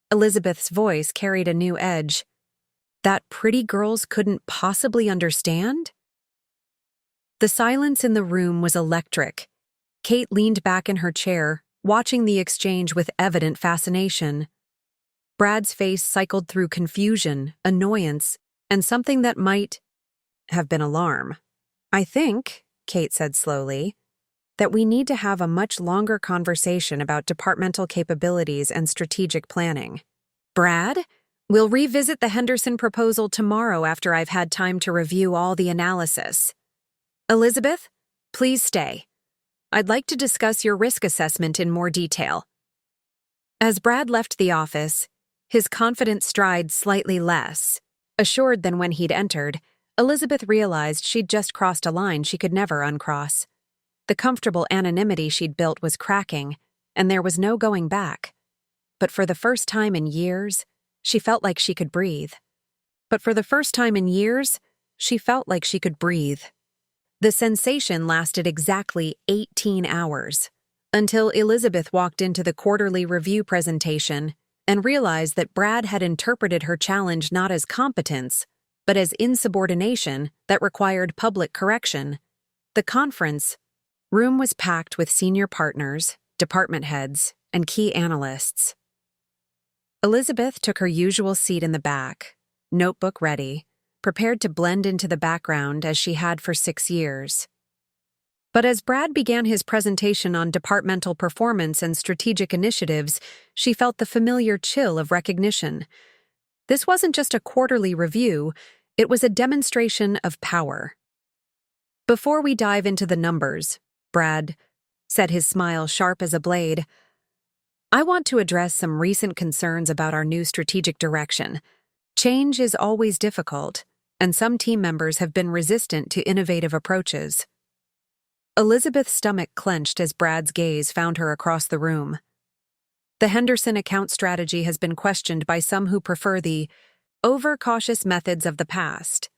Elizabeth's voice carried a new edge. "That pretty girls couldn't possibly understand?" The silence in the room was electric. Kate leaned back in her chair, watching the exchange with evident fascination. Brad's face cycled through confusion, annoyance, and something that might have been alarm. "I think," Kate said slowly, "that we need to have a much longer conversation about departmental capabilities and strategic planning. Brad, we'll revisit the Henderson proposal tomorrow after I've had time to review all the analysis. Elizabeth, please stay. I'd like to discuss your risk assessment in more detail." As Brad left the office, his confident stride slightly less. Assured than when he'd entered, Elizabeth realized she'd just crossed a line she could never uncross. The comfortable anonymity she'd built was cracking, and there was no going back. But for the first time in years, she felt like she could breathe. The sensation lasted exactly 18 hours, until Elizabeth walked into the quarterly review presentation and realized that Brad had interpreted her challenge not as competence, but as insubordination that required public correction. The conference room was packed with senior partners, department heads, and key analysts. Elizabeth took her usual seat in the back, notebook ready, prepared to blend into the background as she had for 6 years. But as Brad began his presentation on departmental performance and strategic initiatives, she felt the familiar chill of recognition. This wasn't just a quarterly review, it was a demonstration of power. "Before we dive into the numbers," Brad said, his smile sharp as a blade, "I want to address some recent concerns about our new strategic direction. Change is always difficult, and some team members have been resistant to innovative approaches." Elizabeth's stomach clenched as Brad's gaze found her across the room. The Henderson account strategy has been questioned by some who prefer the overcautious methods of the past.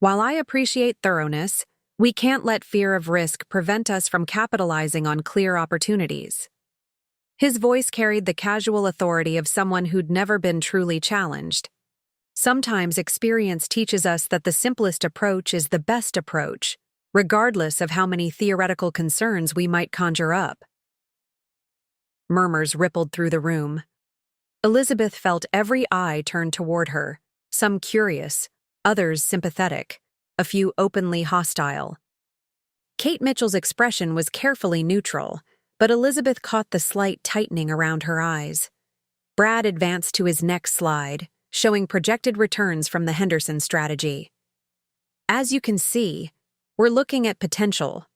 While I appreciate thoroughness, we can't let fear of risk prevent us from capitalizing on clear opportunities. His voice carried the casual authority of someone who'd never been truly challenged. Sometimes experience teaches us that the simplest approach is the best approach, regardless of how many theoretical concerns we might conjure up. Murmurs rippled through the room. Elizabeth felt every eye turned toward her, some curious, others sympathetic, a few openly hostile. Kate Mitchell's expression was carefully neutral, but Elizabeth caught the slight tightening around her eyes. Brad advanced to his next slide, showing projected returns from the Henderson strategy. "As you can see, we're looking at potential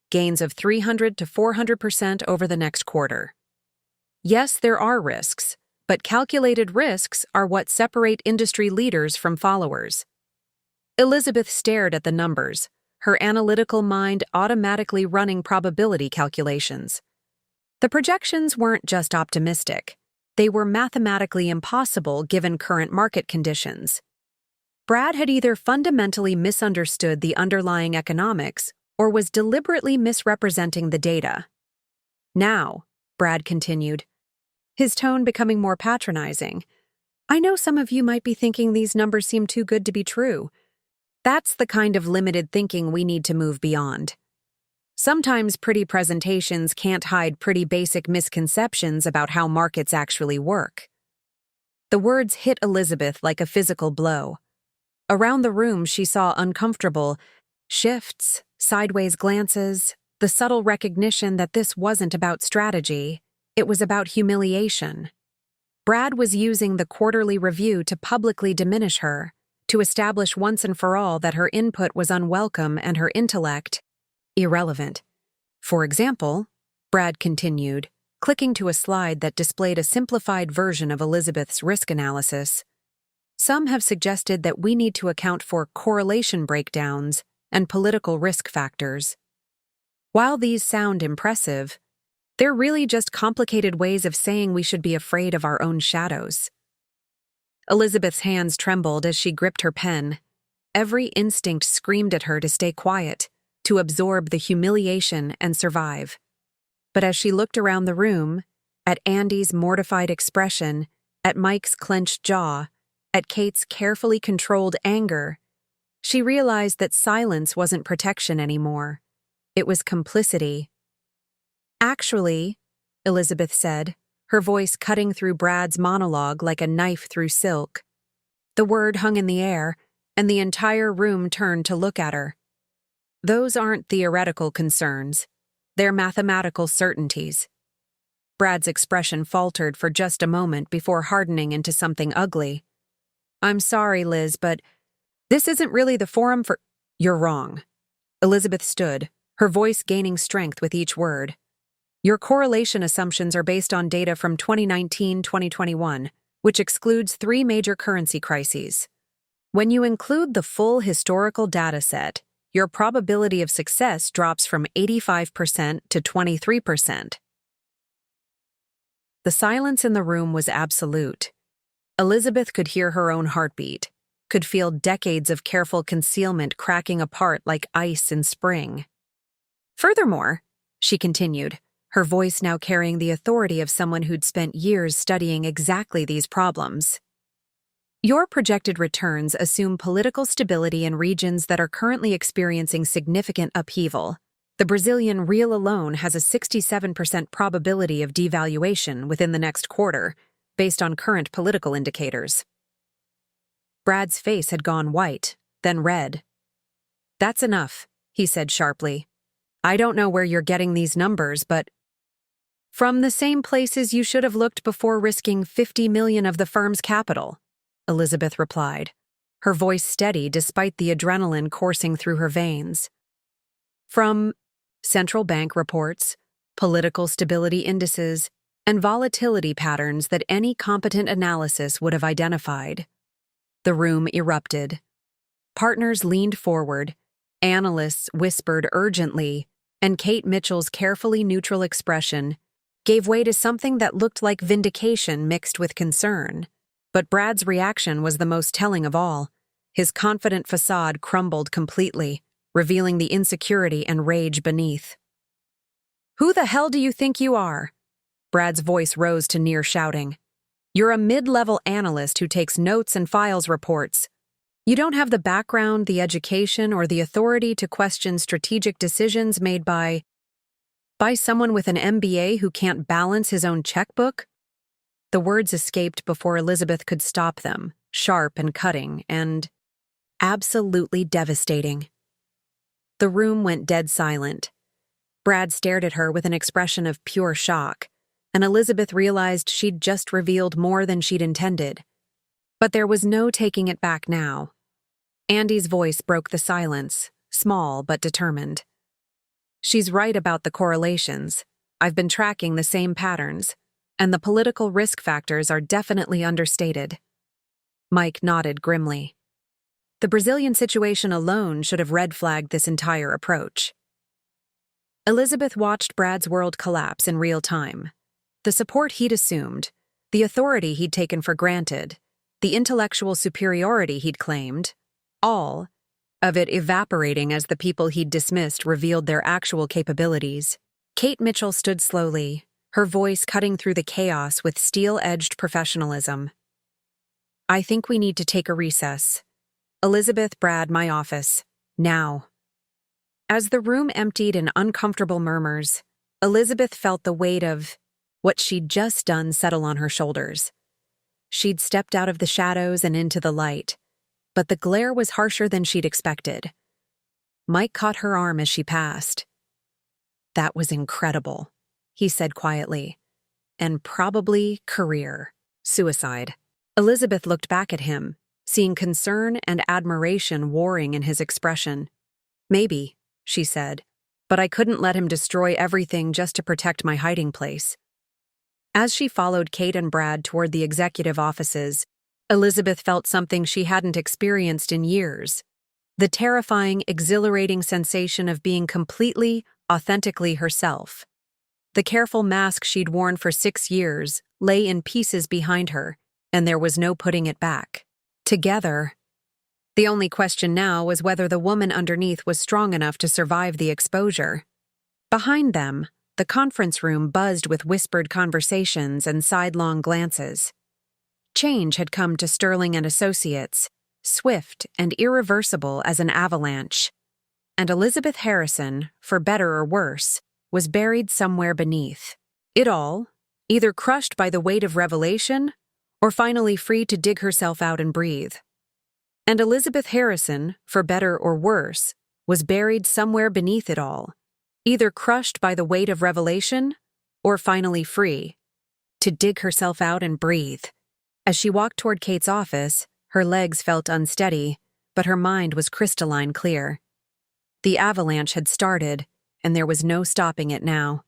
gains of 300 to 400% over the next quarter. Yes, there are risks, but calculated risks are what separate industry leaders from followers." Elizabeth stared at the numbers, her analytical mind automatically running probability calculations. The projections weren't just optimistic. They were mathematically impossible given current market conditions. Brad had either fundamentally misunderstood the underlying economics or was deliberately misrepresenting the data. "Now," Brad continued, his tone becoming more patronizing, "I know some of you might be thinking these numbers seem too good to be true. That's the kind of limited thinking we need to move beyond. Sometimes pretty presentations can't hide pretty basic misconceptions about how markets actually work." The words hit Elizabeth like a physical blow. Around the room, she saw uncomfortable shifts, sideways glances, the subtle recognition that this wasn't about strategy, it was about humiliation. Brad was using the quarterly review to publicly diminish her, to establish once and for all that her input was unwelcome and her intellect irrelevant. "For example," Brad continued, clicking to a slide that displayed a simplified version of Elizabeth's risk analysis, "some have suggested that we need to account for correlation breakdowns and political risk factors. While these sound impressive, they're really just complicated ways of saying we should be afraid of our own shadows." Elizabeth's hands trembled as she gripped her pen. Every instinct screamed at her to stay quiet, to absorb the humiliation and survive. But as she looked around the room, at Andy's mortified expression, at Mike's clenched jaw, at Kate's carefully controlled anger, she realized that silence wasn't protection anymore. It was complicity. "Actually," Elizabeth said, her voice cutting through Brad's monologue like a knife through silk. The word hung in the air, and the entire room turned to look at her. "Those aren't theoretical concerns. They're mathematical certainties." Brad's expression faltered for just a moment before hardening into something ugly. "I'm sorry, Liz, but this isn't really the forum for—" "You're wrong." Elizabeth stood, her voice gaining strength with each word. "Your correlation assumptions are based on data from 2019-2021, which excludes 3 major currency crises. When you include the full historical data set, your probability of success drops from 85% to 23%. The silence in the room was absolute. Elizabeth could hear her own heartbeat, could feel decades of careful concealment cracking apart like ice in spring. Furthermore, she continued, her voice now carrying the authority of someone who'd spent years studying exactly these problems. Your projected returns assume political stability in regions that are currently experiencing significant upheaval. The Brazilian real alone has a 67% probability of devaluation within the next quarter, based on current political indicators. Brad's face had gone white, then red. "That's enough," he said sharply. "I don't know where you're getting these numbers, but from the same places you should have looked before risking 50 million of the firm's capital," Elizabeth replied, her voice steady despite the adrenaline coursing through her veins. "From central bank reports, political stability indices, and volatility patterns that any competent analysis would have identified." The room erupted. Partners leaned forward, analysts whispered urgently, and Kate Mitchell's carefully neutral expression gave way to something that looked like vindication mixed with concern. But Brad's reaction was the most telling of all. His confident facade crumbled completely, revealing the insecurity and rage beneath. "Who the hell do you think you are?" Brad's voice rose to near shouting. "You're a mid-level analyst who takes notes and files reports. You don't have the background, the education, or the authority to question strategic decisions made by someone with an MBA who can't balance his own checkbook?" The words escaped before Elizabeth could stop them, sharp and cutting, and absolutely devastating. The room went dead silent. Brad stared at her with an expression of pure shock, and Elizabeth realized she'd just revealed more than she'd intended. But there was no taking it back now. Andy's voice broke the silence, small but determined. "She's right about the correlations. I've been tracking the same patterns, and the political risk factors are definitely understated." Mike nodded grimly. The Brazilian situation alone should have red-flagged this entire approach. Elizabeth watched Brad's world collapse in real time. The support he'd assumed, the authority he'd taken for granted, the intellectual superiority he'd claimed, all of it evaporating as the people he'd dismissed revealed their actual capabilities. Kate Mitchell stood slowly, her voice cutting through the chaos with steel-edged professionalism. "I think we need to take a recess. Elizabeth, Brad, my office. Now." As the room emptied in uncomfortable murmurs, Elizabeth felt the weight of what she'd just done settle on her shoulders. She'd stepped out of the shadows and into the light, but the glare was harsher than she'd expected. Mike caught her arm as she passed. "That was incredible," he said quietly. "And probably suicide." Elizabeth looked back at him, seeing concern and admiration warring in his expression. "Maybe," she said, "but I couldn't let him destroy everything just to protect my hiding place." As she followed Kate and Brad toward the executive offices, Elizabeth felt something she hadn't experienced in years. The terrifying, exhilarating sensation of being completely, authentically herself. The careful mask she'd worn for 6 years lay in pieces behind her, and there was no putting it back. Together. The only question now was whether the woman underneath was strong enough to survive the exposure. Behind them, the conference room buzzed with whispered conversations and sidelong glances. Change had come to Sterling and Associates, swift and irreversible as an avalanche. And Elizabeth Harrison, for better or worse, was buried somewhere beneath. It all, either crushed by the weight of revelation, or finally free to dig herself out and breathe. And Elizabeth Harrison, for better or worse, was buried somewhere beneath it all, either crushed by the weight of revelation, or finally free to dig herself out and breathe. As she walked toward Kate's office, her legs felt unsteady, but her mind was crystalline clear. The avalanche had started, and there was no stopping it now.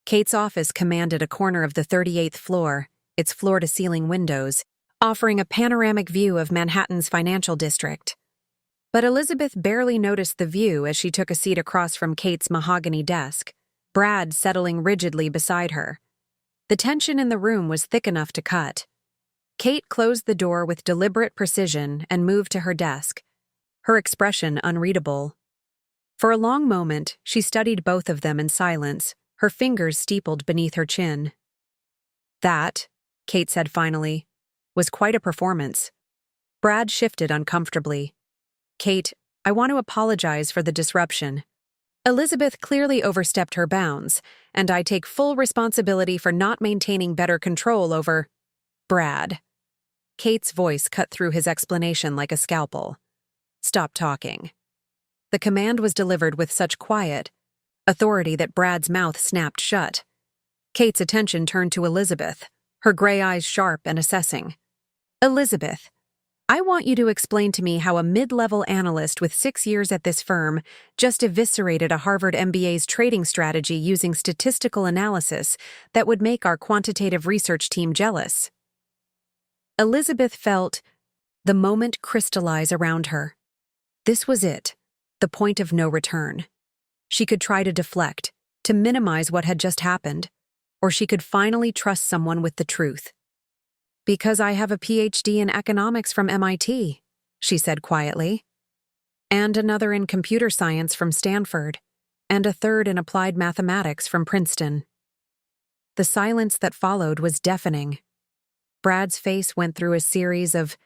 Kate's office commanded a corner of the 38th floor, its floor-to-ceiling windows, offering a panoramic view of Manhattan's financial district. But Elizabeth barely noticed the view as she took a seat across from Kate's mahogany desk, Brad settling rigidly beside her. The tension in the room was thick enough to cut. Kate closed the door with deliberate precision and moved to her desk, her expression unreadable. For a long moment, she studied both of them in silence, her fingers steepled beneath her chin. That, Kate said finally, was quite a performance. Brad shifted uncomfortably. Kate, I want to apologize for the disruption. Elizabeth clearly overstepped her bounds, and I take full responsibility for not maintaining better control over Brad. Kate's voice cut through his explanation like a scalpel. Stop talking. The command was delivered with such quiet authority that Brad's mouth snapped shut. Kate's attention turned to Elizabeth, her gray eyes sharp and assessing. Elizabeth, I want you to explain to me how a mid-level analyst with 6 years at this firm just eviscerated a Harvard MBA's trading strategy using statistical analysis that would make our quantitative research team jealous. Elizabeth felt the moment crystallize around her. This was it, the point of no return. She could try to deflect, to minimize what had just happened, or she could finally trust someone with the truth. Because I have a PhD in economics from MIT, she said quietly, and another in computer science from Stanford, and a third in applied mathematics from Princeton. The silence that followed was deafening. Brad's face went through a series of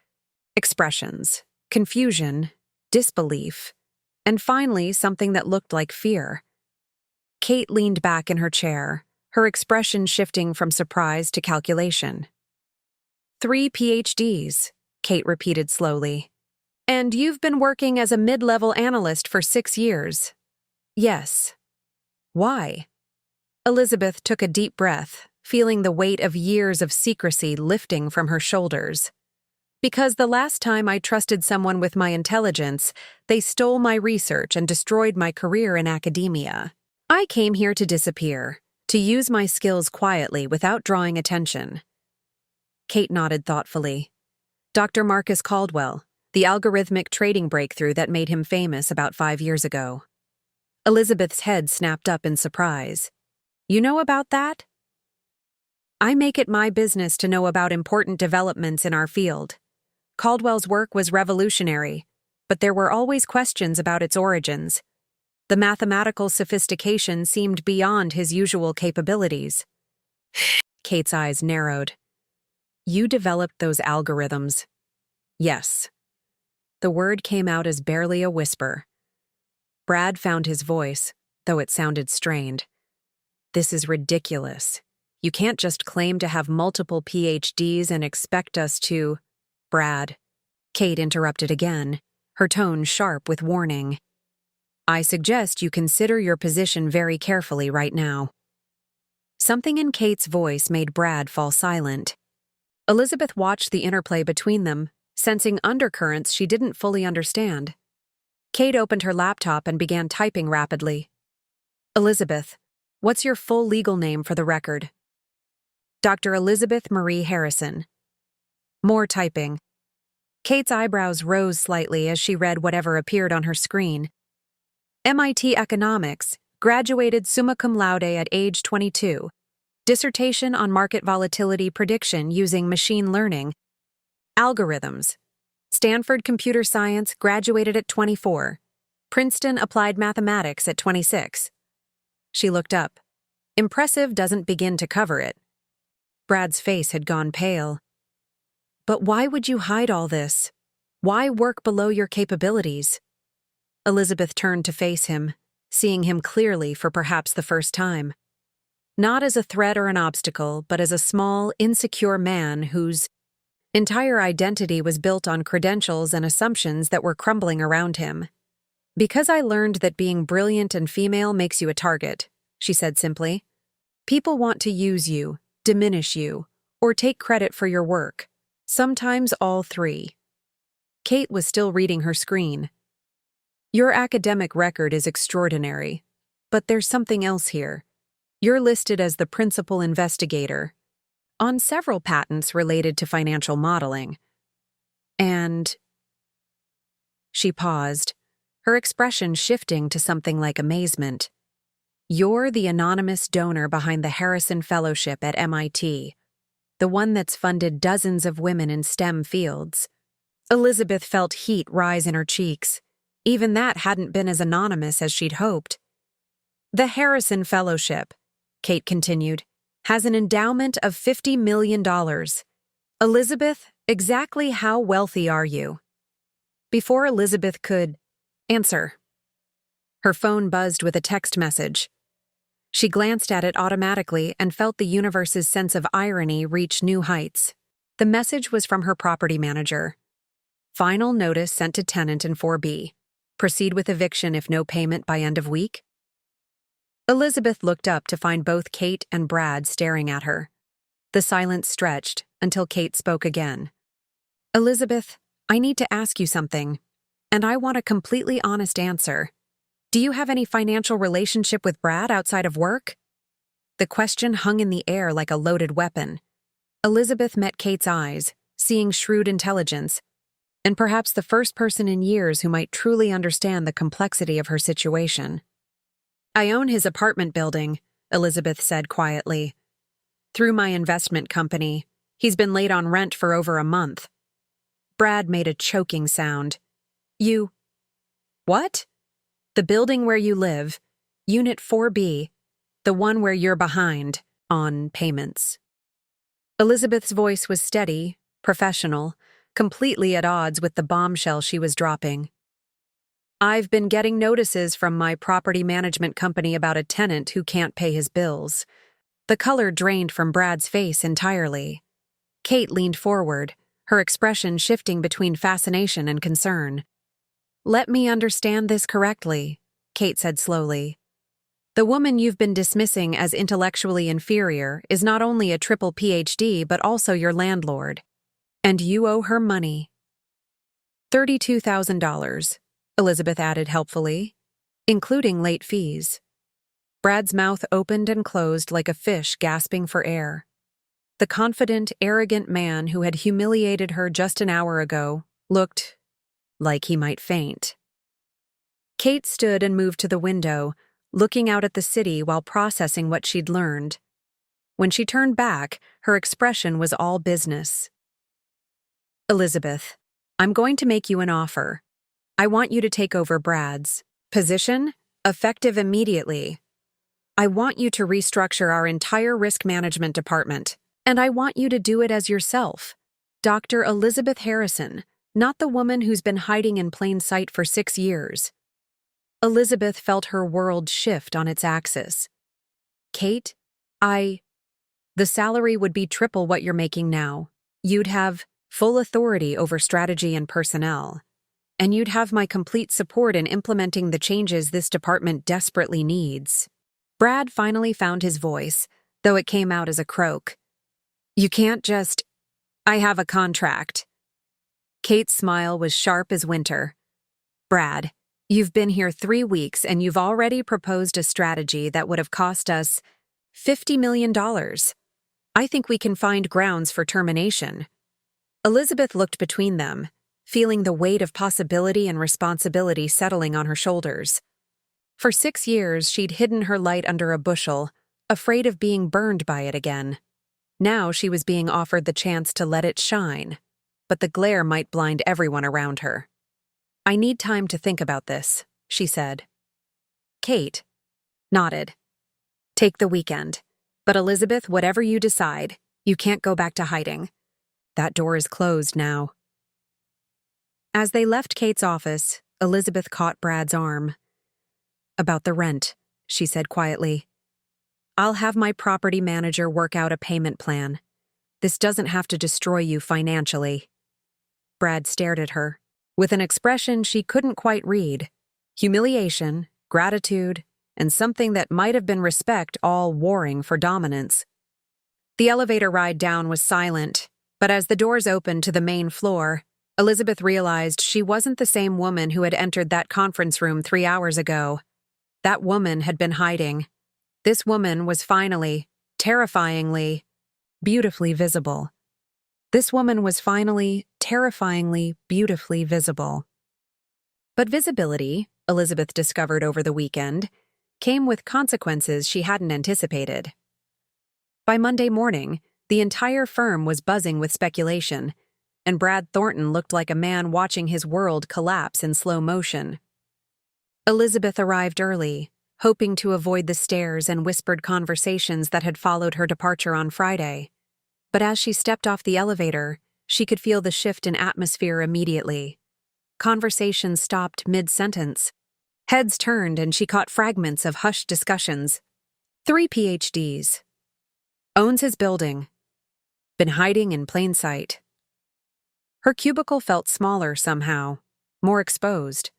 expressions, confusion, disbelief, and finally something that looked like fear. Kate leaned back in her chair, her expression shifting from surprise to calculation. 3 PhDs, Kate repeated slowly. And you've been working as a mid-level analyst for 6 years. Yes. Why? Elizabeth took a deep breath, feeling the weight of years of secrecy lifting from her shoulders. Because the last time I trusted someone with my intelligence, they stole my research and destroyed my career in academia. I came here to disappear, to use my skills quietly without drawing attention. Kate nodded thoughtfully. Dr. Marcus Caldwell, the algorithmic trading breakthrough that made him famous about 5 years ago. Elizabeth's head snapped up in surprise. You know about that? I make it my business to know about important developments in our field. Caldwell's work was revolutionary, but there were always questions about its origins. The mathematical sophistication seemed beyond his usual capabilities. Kate's eyes narrowed. You developed those algorithms. Yes. The word came out as barely a whisper. Brad found his voice, though it sounded strained. This is ridiculous. You can't just claim to have multiple PhDs and expect us to… Brad. Kate interrupted again, her tone sharp with warning. I suggest you consider your position very carefully right now. Something in Kate's voice made Brad fall silent. Elizabeth watched the interplay between them, sensing undercurrents she didn't fully understand. Kate opened her laptop and began typing rapidly. Elizabeth, what's your full legal name for the record? Dr. Elizabeth Marie Harrison. More typing. Kate's eyebrows rose slightly as she read whatever appeared on her screen. MIT Economics, graduated summa cum laude at age 22. Dissertation on market volatility prediction using machine learning. Algorithms. Stanford Computer Science, graduated at 24. Princeton Applied Mathematics at 26. She looked up. Impressive doesn't begin to cover it. Brad's face had gone pale. But why would you hide all this? Why work below your capabilities? Elizabeth turned to face him, seeing him clearly for perhaps the first time. Not as a threat or an obstacle, but as a small, insecure man whose entire identity was built on credentials and assumptions that were crumbling around him. Because I learned that being brilliant and female makes you a target, she said simply. People want to use you, diminish you, or take credit for your work. Sometimes all three. Kate was still reading her screen. Your academic record is extraordinary, but there's something else here. You're listed as the principal investigator. on several patents related to financial modeling. And she paused, her expression shifting to something like amazement. You're the anonymous donor behind the Harrison Fellowship at MIT, the one that's funded dozens of women in STEM fields. Elizabeth felt heat rise in her cheeks. Even that hadn't been as anonymous as she'd hoped. The Harrison Fellowship, Kate continued, has an endowment of $50 million. Elizabeth, exactly how wealthy are you? Before Elizabeth could answer, her phone buzzed with a text message. She glanced at it automatically and felt the universe's sense of irony reach new heights. The message was from her property manager. Final notice sent to tenant in 4B. Proceed with eviction if no payment by end of week. Elizabeth looked up to find both Kate and Brad staring at her. The silence stretched until Kate spoke again. Elizabeth, I need to ask you something, and I want a completely honest answer. Do you have any financial relationship with Brad outside of work? The question hung in the air like a loaded weapon. Elizabeth met Kate's eyes, seeing shrewd intelligence, and perhaps the first person in years who might truly understand the complexity of her situation. I own his apartment building, Elizabeth said quietly. Through my investment company, he's been late on rent for over a month. Brad made a choking sound. You... What? The building where you live, Unit 4B, the one where you're behind on payments. Elizabeth's voice was steady, professional, completely at odds with the bombshell she was dropping. I've been getting notices from my property management company about a tenant who can't pay his bills. The color drained from Brad's face entirely. Kate leaned forward, her expression shifting between fascination and concern. Let me understand this correctly, Kate said slowly. The woman you've been dismissing as intellectually inferior is not only a triple PhD but also your landlord. And you owe her money. $32,000, Elizabeth added helpfully, including late fees. Brad's mouth opened and closed like a fish gasping for air. The confident, arrogant man who had humiliated her just an hour ago looked like he might faint. Kate stood and moved to the window, looking out at the city while processing what she'd learned. When she turned back, her expression was all business. Elizabeth, I'm going to make you an offer. I want you to take over Brad's position, effective immediately. I want you to restructure our entire risk management department, and I want you to do it as yourself, Dr. Elizabeth Harrison, not the woman who's been hiding in plain sight for 6 years. Elizabeth felt her world shift on its axis. Kate, the salary would be triple what you're making now. You'd have full authority over strategy and personnel, and you'd have my complete support in implementing the changes this department desperately needs. Brad finally found his voice, though it came out as a croak. You can't just... I have a contract. Kate's smile was sharp as winter. Brad, you've been here 3 weeks and you've already proposed a strategy that would have cost us $50 million. I think we can find grounds for termination. Elizabeth looked between them, feeling the weight of possibility and responsibility settling on her shoulders. For 6 years, she'd hidden her light under a bushel, afraid of being burned by it again. Now she was being offered the chance to let it shine, but the glare might blind everyone around her. I need time to think about this, she said. Kate nodded. Take the weekend. But Elizabeth, whatever you decide, you can't go back to hiding. That door is closed now. As they left Kate's office, Elizabeth caught Brad's arm. About the rent, she said quietly. I'll have my property manager work out a payment plan. This doesn't have to destroy you financially. Brad stared at her, with an expression she couldn't quite read. Humiliation, gratitude, and something that might have been respect all warring for dominance. The elevator ride down was silent, but as the doors opened to the main floor, Elizabeth realized she wasn't the same woman who had entered that conference room 3 hours ago. That woman had been hiding. This woman was finally, terrifyingly, beautifully visible. This woman was finally, terrifyingly, beautifully visible. But visibility, Elizabeth discovered over the weekend, came with consequences she hadn't anticipated. By Monday morning, the entire firm was buzzing with speculation, and Brad Thornton looked like a man watching his world collapse in slow motion. Elizabeth arrived early, hoping to avoid the stares and whispered conversations that had followed her departure on Friday. But as she stepped off the elevator, she could feel the shift in atmosphere immediately. Conversations stopped mid-sentence. Heads turned and she caught fragments of hushed discussions. 3 PhDs. Owns his building. Been hiding in plain sight. Her cubicle felt smaller somehow, more exposed.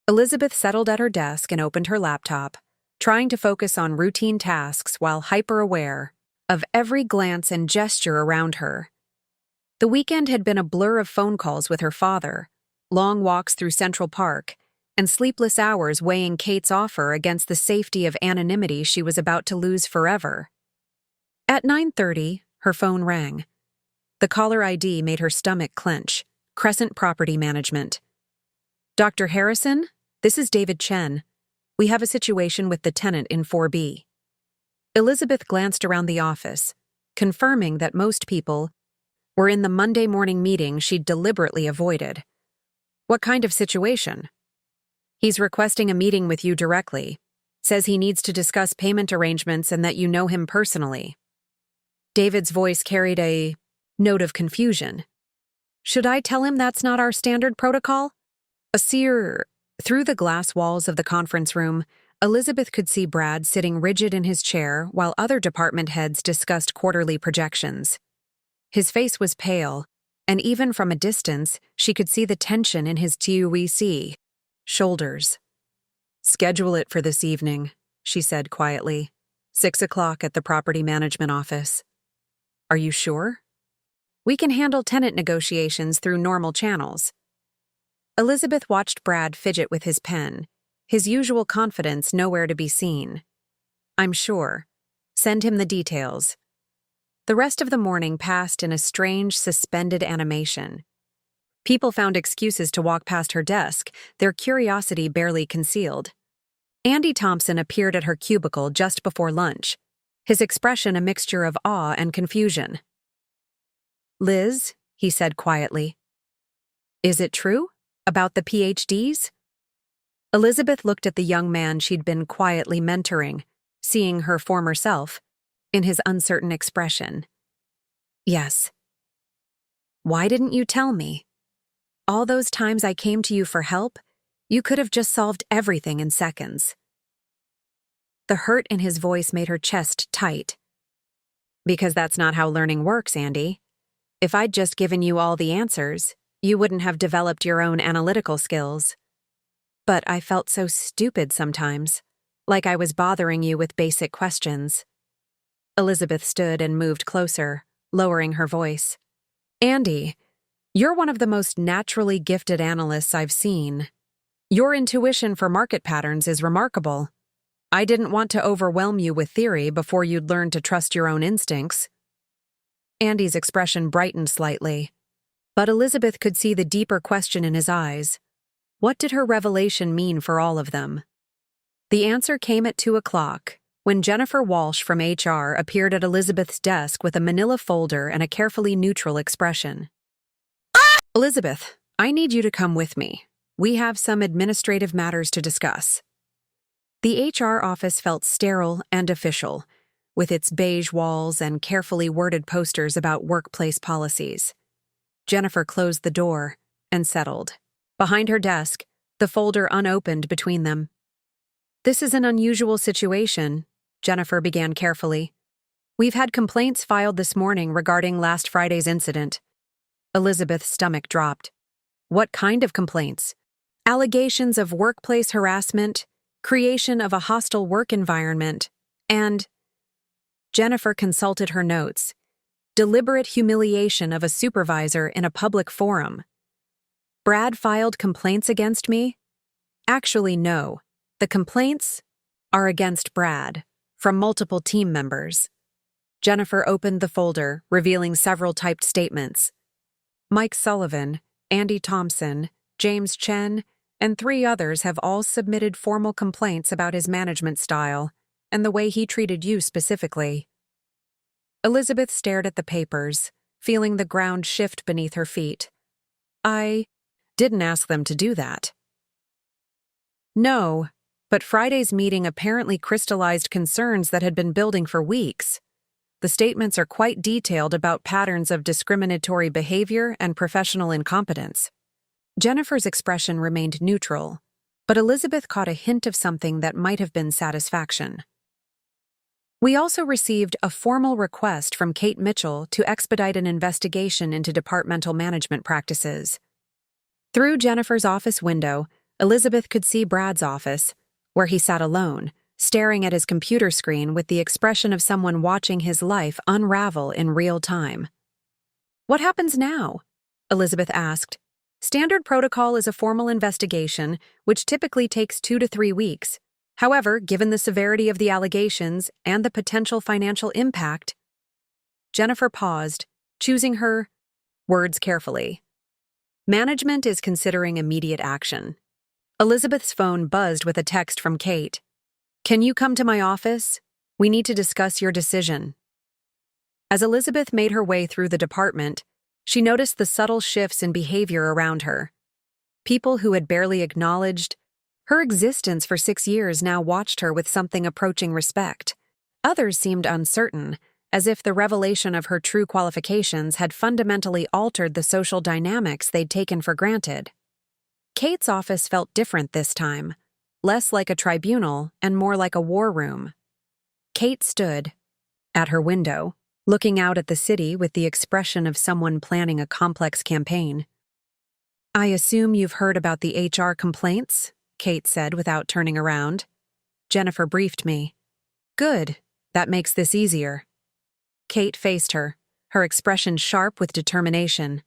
Elizabeth settled at her desk and opened her laptop, trying to focus on routine tasks while hyper-aware of every glance and gesture around her. The weekend had been a blur of phone calls with her father, long walks through Central Park, and sleepless hours weighing Kate's offer against the safety of anonymity she was about to lose forever. At 9:30, her phone rang. The caller ID made her stomach clench. Crescent Property Management. Dr. Harrison, this is David Chen. We have a situation with the tenant in 4B. Elizabeth glanced around the office, confirming that most people were in the Monday morning meeting she'd deliberately avoided. What kind of situation? He's requesting a meeting with you directly. Says he needs to discuss payment arrangements and that you know him personally. David's voice carried a note of confusion. Should I tell him that's not our standard protocol? Through the glass walls of the conference room, Elizabeth could see Brad sitting rigid in his chair while other department heads discussed quarterly projections. His face was pale, and even from a distance, she could see the tension in his shoulders. Schedule it for this evening, she said quietly. 6 o'clock at the property management office. Are you sure? We can handle tenant negotiations through normal channels. Elizabeth watched Brad fidget with his pen, his usual confidence nowhere to be seen. I'm sure. Send him the details. The rest of the morning passed in a strange, suspended animation. People found excuses to walk past her desk, their curiosity barely concealed. Andy Thompson appeared at her cubicle just before lunch, his expression a mixture of awe and confusion. Liz, he said quietly. Is it true? About the PhDs? Elizabeth looked at the young man she'd been quietly mentoring, seeing her former self, in his uncertain expression. Yes. Why didn't you tell me? All those times I came to you for help, you could have just solved everything in seconds. The hurt in his voice made her chest tight. Because that's not how learning works, Andy. If I'd just given you all the answers, you wouldn't have developed your own analytical skills. But I felt so stupid sometimes, like I was bothering you with basic questions. Elizabeth stood and moved closer, lowering her voice. Andy, you're one of the most naturally gifted analysts I've seen. Your intuition for market patterns is remarkable. I didn't want to overwhelm you with theory before you'd learn to trust your own instincts. Andy's expression brightened slightly, but Elizabeth could see the deeper question in his eyes. What did her revelation mean for all of them? The answer came at 2 o'clock, when Jennifer Walsh from HR appeared at Elizabeth's desk with a manila folder and a carefully neutral expression. Elizabeth, I need you to come with me. We have some administrative matters to discuss. The HR office felt sterile and official, with its beige walls and carefully worded posters about workplace policies. Jennifer closed the door and settled. Behind her desk, the folder unopened between them. This is an unusual situation, Jennifer began carefully. We've had complaints filed this morning regarding last Friday's incident. Elizabeth's stomach dropped. What kind of complaints? Allegations of workplace harassment, creation of a hostile work environment, and... Jennifer consulted her notes. Deliberate humiliation of a supervisor in a public forum. Brad filed complaints against me? Actually, no. The complaints are against Brad, from multiple team members. Jennifer opened the folder, revealing several typed statements. Mike Sullivan, Andy Thompson, James Chen, and 3 others have all submitted formal complaints about his management style and the way he treated you specifically. Elizabeth stared at the papers, feeling the ground shift beneath her feet. I didn't ask them to do that. No, but Friday's meeting apparently crystallized concerns that had been building for weeks. The statements are quite detailed about patterns of discriminatory behavior and professional incompetence. Jennifer's expression remained neutral, but Elizabeth caught a hint of something that might have been satisfaction. We also received a formal request from Kate Mitchell to expedite an investigation into departmental management practices. Through Jennifer's office window, Elizabeth could see Brad's office, where he sat alone, staring at his computer screen with the expression of someone watching his life unravel in real time. "What happens now?" Elizabeth asked. "Standard protocol is a formal investigation, which typically takes 2 to 3 weeks. However, given the severity of the allegations and the potential financial impact..." Jennifer paused, choosing her words carefully. "Management is considering immediate action." Elizabeth's phone buzzed with a text from Kate. "Can you come to my office? We need to discuss your decision." As Elizabeth made her way through the department, she noticed the subtle shifts in behavior around her. People who had barely acknowledged her existence for 6 years now watched her with something approaching respect. Others seemed uncertain, as if the revelation of her true qualifications had fundamentally altered the social dynamics they'd taken for granted. Kate's office felt different this time, less like a tribunal and more like a war room. Kate stood at her window, looking out at the city with the expression of someone planning a complex campaign. "I assume you've heard about the HR complaints?" Kate said without turning around. "Jennifer briefed me." "Good. That makes this easier." Kate faced her, her expression sharp with determination.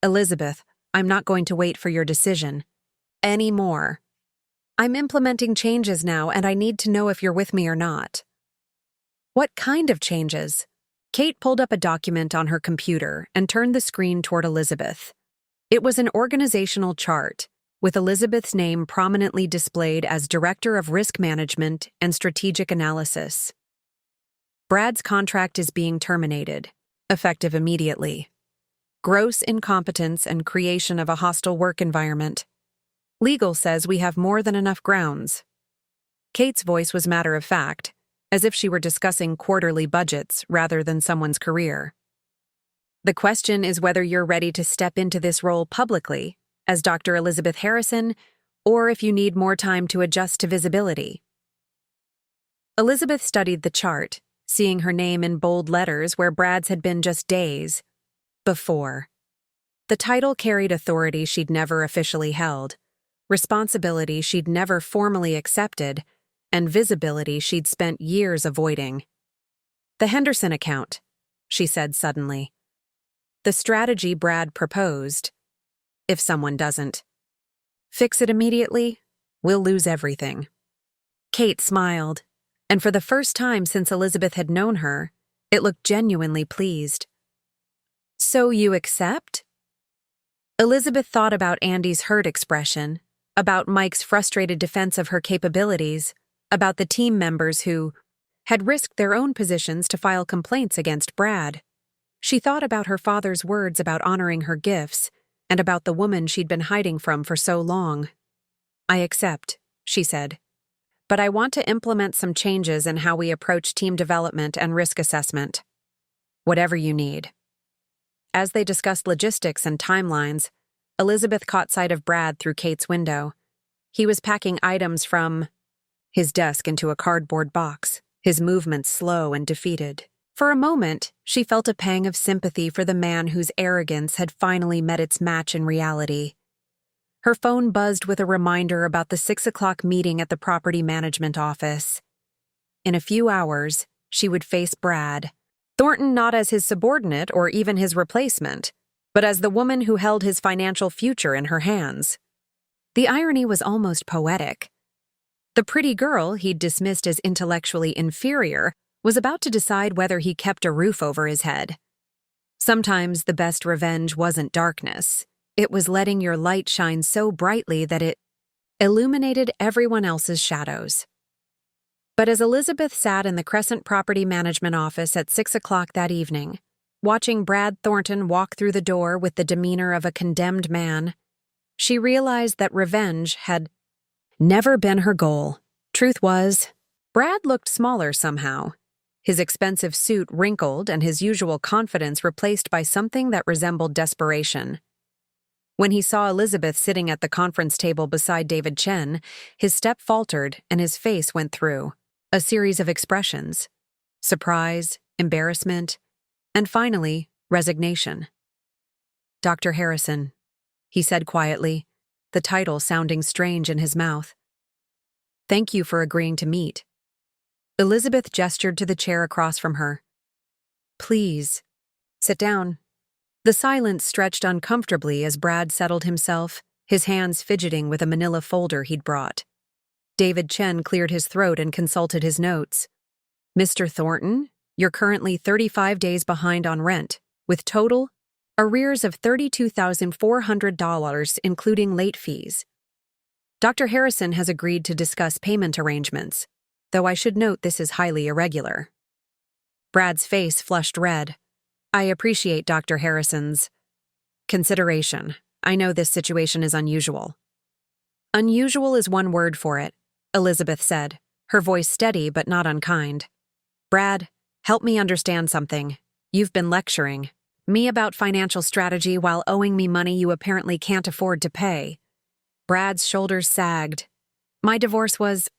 "Elizabeth, I'm not going to wait for your decision. Anymore. I'm implementing changes now, and I need to know if you're with me or not." "What kind of changes?" Kate pulled up a document on her computer and turned the screen toward Elizabeth. It was an organizational chart, with Elizabeth's name prominently displayed as Director of Risk Management and Strategic Analysis. "Brad's contract is being terminated, effective immediately. Gross incompetence and creation of a hostile work environment. Legal says we have more than enough grounds." Kate's voice was matter-of-fact, as if she were discussing quarterly budgets rather than someone's career. "The question is whether you're ready to step into this role publicly, as Dr. Elizabeth Harrison, or if you need more time to adjust to visibility." Elizabeth studied the chart, seeing her name in bold letters where Brad's had been just days before. The title carried authority she'd never officially held, responsibility she'd never formally accepted, and visibility she'd spent years avoiding. "The Henderson account," she said suddenly. "The strategy Brad proposed. If someone doesn't fix it immediately, we'll lose everything." Kate smiled, and for the first time since Elizabeth had known her, it looked genuinely pleased. "So you accept?" Elizabeth thought about Andy's hurt expression, about Mike's frustrated defense of her capabilities, about the team members who had risked their own positions to file complaints against Brad. She thought about her father's words about honoring her gifts, and about the woman she'd been hiding from for so long. "I accept," she said. "But I want to implement some changes in how we approach team development and risk assessment. Whatever you need." As they discussed logistics and timelines, Elizabeth caught sight of Brad through Kate's window. He was packing items from his desk into a cardboard box, his movements slow and defeated. For a moment, she felt a pang of sympathy for the man whose arrogance had finally met its match in reality. Her phone buzzed with a reminder about the 6 o'clock meeting at the property management office. In a few hours, she would face Brad Thornton, not as his subordinate or even his replacement, but as the woman who held his financial future in her hands. The irony was almost poetic. The pretty girl he'd dismissed as intellectually inferior was about to decide whether he kept a roof over his head. Sometimes the best revenge wasn't darkness. It was letting your light shine so brightly that it illuminated everyone else's shadows. But as Elizabeth sat in the Crescent Property Management office at 6 o'clock that evening, watching Brad Thornton walk through the door with the demeanor of a condemned man, she realized that revenge had never been her goal. Truth was, Brad looked smaller somehow, his expensive suit wrinkled and his usual confidence replaced by something that resembled desperation. When he saw Elizabeth sitting at the conference table beside David Chen, his step faltered and his face went through a series of expressions: surprise, embarrassment, and finally, resignation. "Dr. Harrison," he said quietly, the title sounding strange in his mouth. "Thank you for agreeing to meet." Elizabeth gestured to the chair across from her. "Please, sit down." The silence stretched uncomfortably as Brad settled himself, his hands fidgeting with a manila folder he'd brought. David Chen cleared his throat and consulted his notes. "Mr. Thornton, you're currently 35 days behind on rent, with total arrears of $32,400, including late fees. Dr. Harrison has agreed to discuss payment arrangements, though I should note this is highly irregular." Brad's face flushed red. "I appreciate Dr. Harrison's consideration. I know this situation is unusual." "Unusual is one word for it," Elizabeth said, her voice steady but not unkind. "Brad, help me understand something. You've been lecturing me about financial strategy while owing me money you apparently can't afford to pay." Brad's shoulders sagged. "My divorce was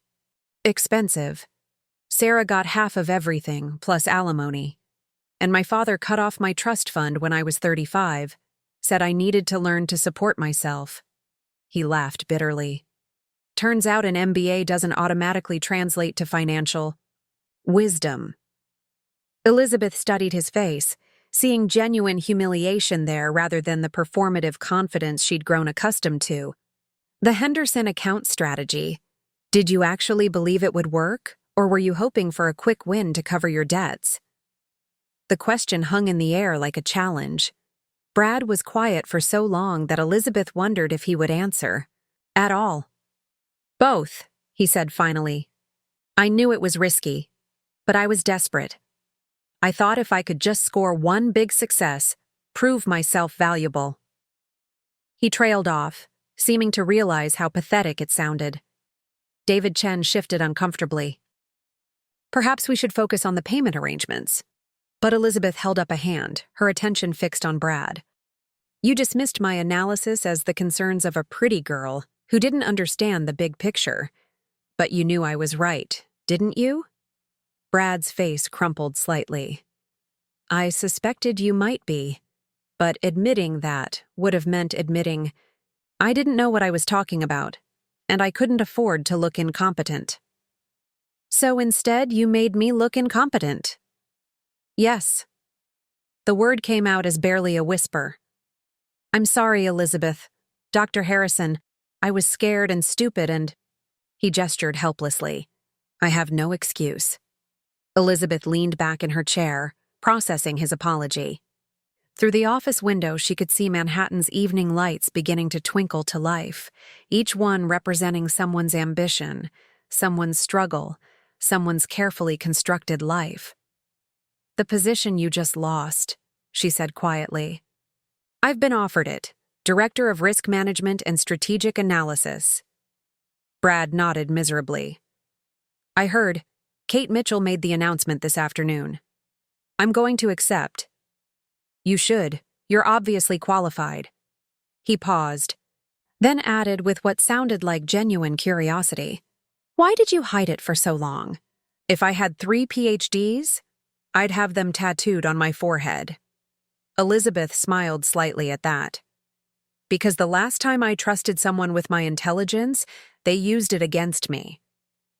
expensive. Sarah got half of everything, plus alimony. And my father cut off my trust fund when I was 35, said I needed to learn to support myself." He laughed bitterly. "Turns out an MBA doesn't automatically translate to financial wisdom." Elizabeth studied his face, seeing genuine humiliation there rather than the performative confidence she'd grown accustomed to. "The Henderson account strategy. Did you actually believe it would work, or were you hoping for a quick win to cover your debts?" The question hung in the air like a challenge. Brad was quiet for so long that Elizabeth wondered if he would answer at all. "Both," he said finally. "I knew it was risky, but I was desperate. I thought if I could just score one big success, prove myself valuable." He trailed off, seeming to realize how pathetic it sounded. David Chen shifted uncomfortably. "Perhaps we should focus on the payment arrangements." But Elizabeth held up a hand, her attention fixed on Brad. "You dismissed my analysis as the concerns of a pretty girl who didn't understand the big picture. But you knew I was right, didn't you?" Brad's face crumpled slightly. "I suspected you might be, but admitting that would have meant admitting I didn't know what I was talking about, and I couldn't afford to look incompetent." "So instead, you made me look incompetent." "Yes." The word came out as barely a whisper. "I'm sorry, Elizabeth. Dr. Harrison, I was scared and stupid and—" He gestured helplessly. "I have no excuse." Elizabeth leaned back in her chair, processing his apology. Through the office window, she could see Manhattan's evening lights beginning to twinkle to life, each one representing someone's ambition, someone's struggle, someone's carefully constructed life. "The position you just lost," she said quietly. "I've been offered it, Director of Risk Management and Strategic Analysis." Brad nodded miserably. "I heard. Kate Mitchell made the announcement this afternoon. I'm going to accept." "You should. You're obviously qualified." He paused, then added with what sounded like genuine curiosity, "Why did you hide it for so long? If I had 3 PhDs, I'd have them tattooed on my forehead." Elizabeth smiled slightly at that. "Because the last time I trusted someone with my intelligence, they used it against me.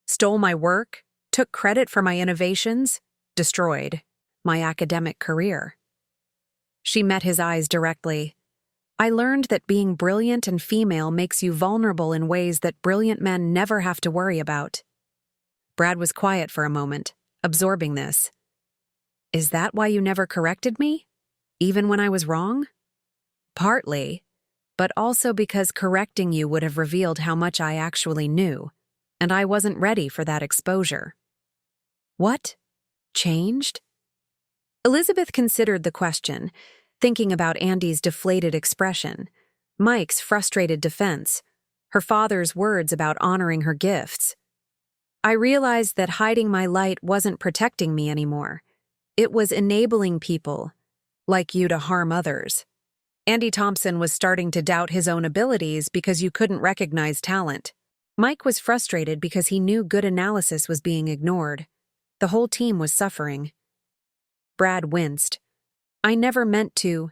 Stole my work, took credit for my innovations, destroyed my academic career." She met his eyes directly. "I learned that being brilliant and female makes you vulnerable in ways that brilliant men never have to worry about." Brad was quiet for a moment, absorbing this. Is that why you never corrected me? Even when I was wrong? Partly, but also because correcting you would have revealed how much I actually knew, and I wasn't ready for that exposure. What? Changed? Elizabeth considered the question, thinking about Andy's deflated expression, Mike's frustrated defense, her father's words about honoring her gifts. I realized that hiding my light wasn't protecting me anymore. It was enabling people, like you, to harm others. Andy Thompson was starting to doubt his own abilities because you couldn't recognize talent. Mike was frustrated because he knew good analysis was being ignored. The whole team was suffering. Brad winced. I never meant to.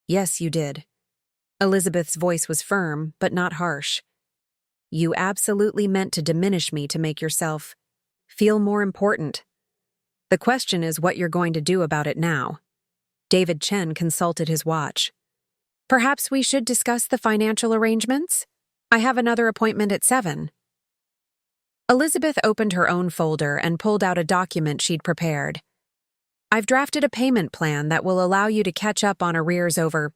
Yes, you did. Elizabeth's voice was firm, but not harsh. You absolutely meant to diminish me to make yourself feel more important. The question is what you're going to do about it now. David Chen consulted his watch. Perhaps we should discuss the financial arrangements? I have another appointment at 7. Elizabeth opened her own folder and pulled out a document she'd prepared. I've drafted a payment plan that will allow you to catch up on arrears over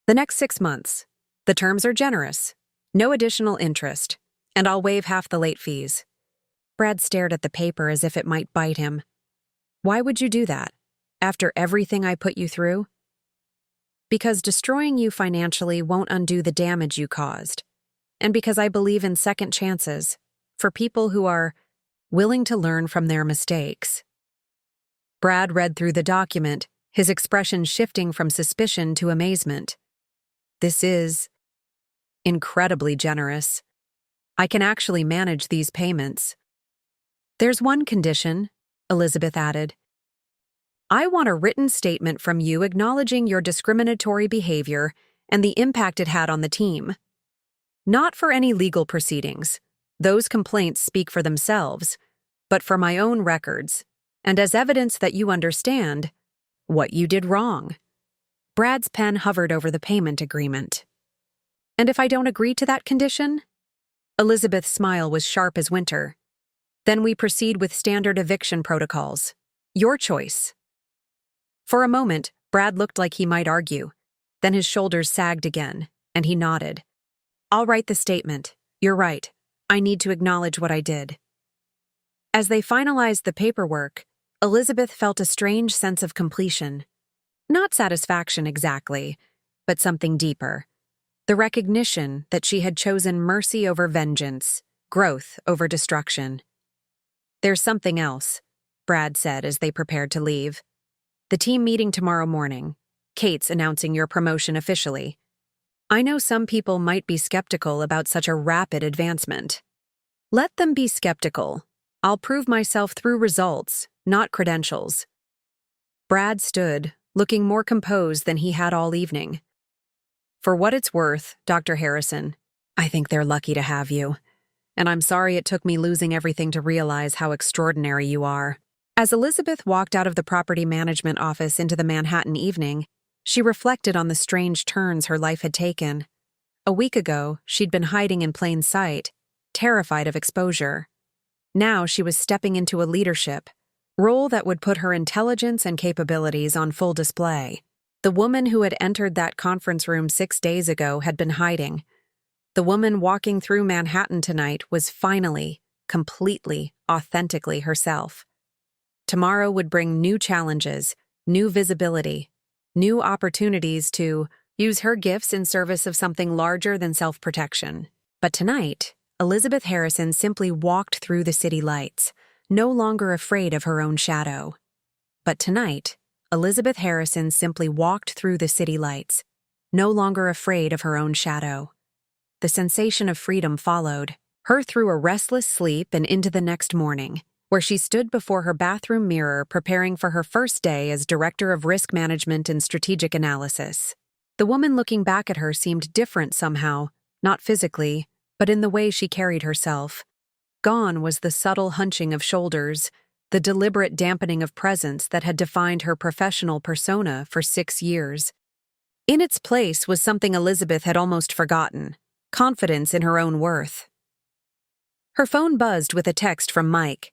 the next 6 months. The terms are generous. No additional interest, and I'll waive half the late fees. Brad stared at the paper as if it might bite him. Why would you do that? After everything I put you through? Because destroying you financially won't undo the damage you caused. And because I believe in second chances for people who are willing to learn from their mistakes. Brad read through the document, his expression shifting from suspicion to amazement. This is incredibly generous. I can actually manage these payments. There's one condition, Elizabeth added. I want a written statement from you acknowledging your discriminatory behavior and the impact it had on the team. Not for any legal proceedings. Those complaints speak for themselves, but for my own records, and as evidence that you understand what you did wrong. Brad's pen hovered over the payment agreement. And if I don't agree to that condition? Elizabeth's smile was sharp as winter. Then we proceed with standard eviction protocols. Your choice. For a moment, Brad looked like he might argue. Then his shoulders sagged again, and he nodded. I'll write the statement. You're right. I need to acknowledge what I did. As they finalized the paperwork, Elizabeth felt a strange sense of completion. Not satisfaction exactly, but something deeper. The recognition that she had chosen mercy over vengeance, growth over destruction. There's something else, Brad said as they prepared to leave. The team meeting tomorrow morning. Kate's announcing your promotion officially. I know some people might be skeptical about such a rapid advancement. Let them be skeptical. I'll prove myself through results, not credentials. Brad stood, looking more composed than he had all evening. For what it's worth, Dr. Harrison, I think they're lucky to have you. And I'm sorry it took me losing everything to realize how extraordinary you are. As Elizabeth walked out of the property management office into the Manhattan evening, she reflected on the strange turns her life had taken. A week ago, she'd been hiding in plain sight, terrified of exposure. Now she was stepping into a leadership role that would put her intelligence and capabilities on full display. The woman who had entered that conference room 6 days ago had been hiding. The woman walking through Manhattan tonight was finally, completely, authentically herself. Tomorrow would bring new challenges, new visibility, new opportunities to use her gifts in service of something larger than self-protection. But tonight, Elizabeth Harrison simply walked through the city lights, no longer afraid of her own shadow. But tonight, Elizabeth Harrison simply walked through the city lights, no longer afraid of her own shadow. The sensation of freedom followed her through a restless sleep and into the next morning, where she stood before her bathroom mirror preparing for her first day as Director of Risk Management and Strategic Analysis. The woman looking back at her seemed different somehow, not physically, but in the way she carried herself. Gone was the subtle hunching of shoulders, the deliberate dampening of presence that had defined her professional persona for 6 years. In its place was something Elizabeth had almost forgotten: confidence in her own worth. Her phone buzzed with a text from Mike.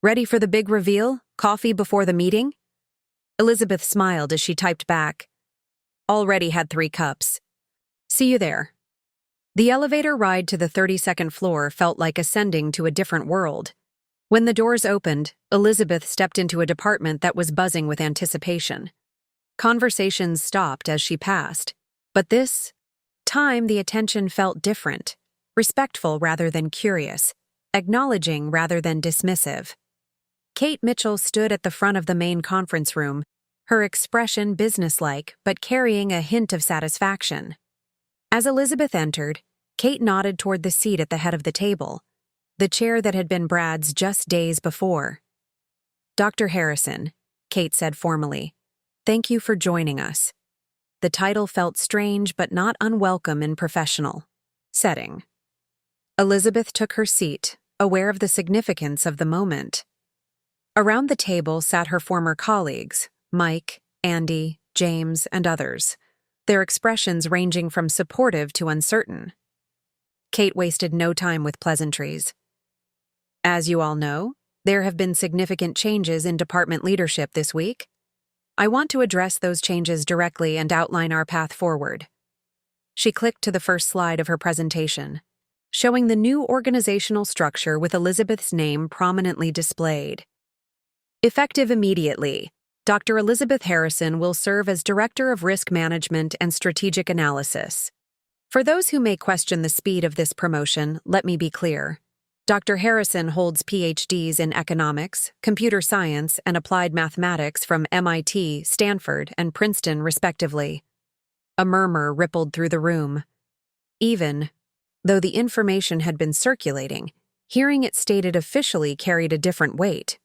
Ready for the big reveal? Coffee before the meeting? Elizabeth smiled as she typed back. Already had 3 cups. See you there. The elevator ride to the 32nd floor felt like ascending to a different world. When the doors opened, Elizabeth stepped into a department that was buzzing with anticipation. Conversations stopped as she passed, but this time the attention felt different, respectful rather than curious, acknowledging rather than dismissive. Kate Mitchell stood at the front of the main conference room, her expression businesslike but carrying a hint of satisfaction. As Elizabeth entered, Kate nodded toward the seat at the head of the table, the chair that had been Brad's just days before. Dr. Harrison, Kate said formally, thank you for joining us. The title felt strange but not unwelcome in professional setting. Elizabeth took her seat, aware of the significance of the moment. Around the table sat her former colleagues, Mike, Andy, James, and others, their expressions ranging from supportive to uncertain. Kate wasted no time with pleasantries. As you all know, there have been significant changes in department leadership this week. I want to address those changes directly and outline our path forward. She clicked to the first slide of her presentation, showing the new organizational structure with Elizabeth's name prominently displayed. Effective immediately, Dr. Elizabeth Harrison will serve as Director of Risk Management and Strategic Analysis. For those who may question the speed of this promotion, let me be clear. Dr. Harrison holds PhDs in economics, computer science, and applied mathematics from MIT, Stanford, and Princeton, respectively. A murmur rippled through the room. Even though the information had been circulating, hearing it stated officially carried a different weight.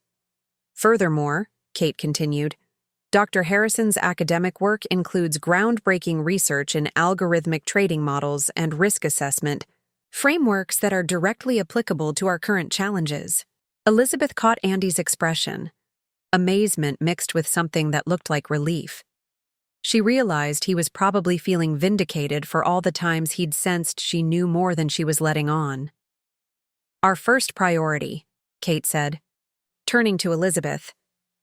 Furthermore, Kate continued, Dr. Harrison's academic work includes groundbreaking research in algorithmic trading models and risk assessment, frameworks that are directly applicable to our current challenges. Elizabeth caught Andy's expression, amazement mixed with something that looked like relief. She realized he was probably feeling vindicated for all the times he'd sensed she knew more than she was letting on. Our first priority, Kate said, turning to Elizabeth,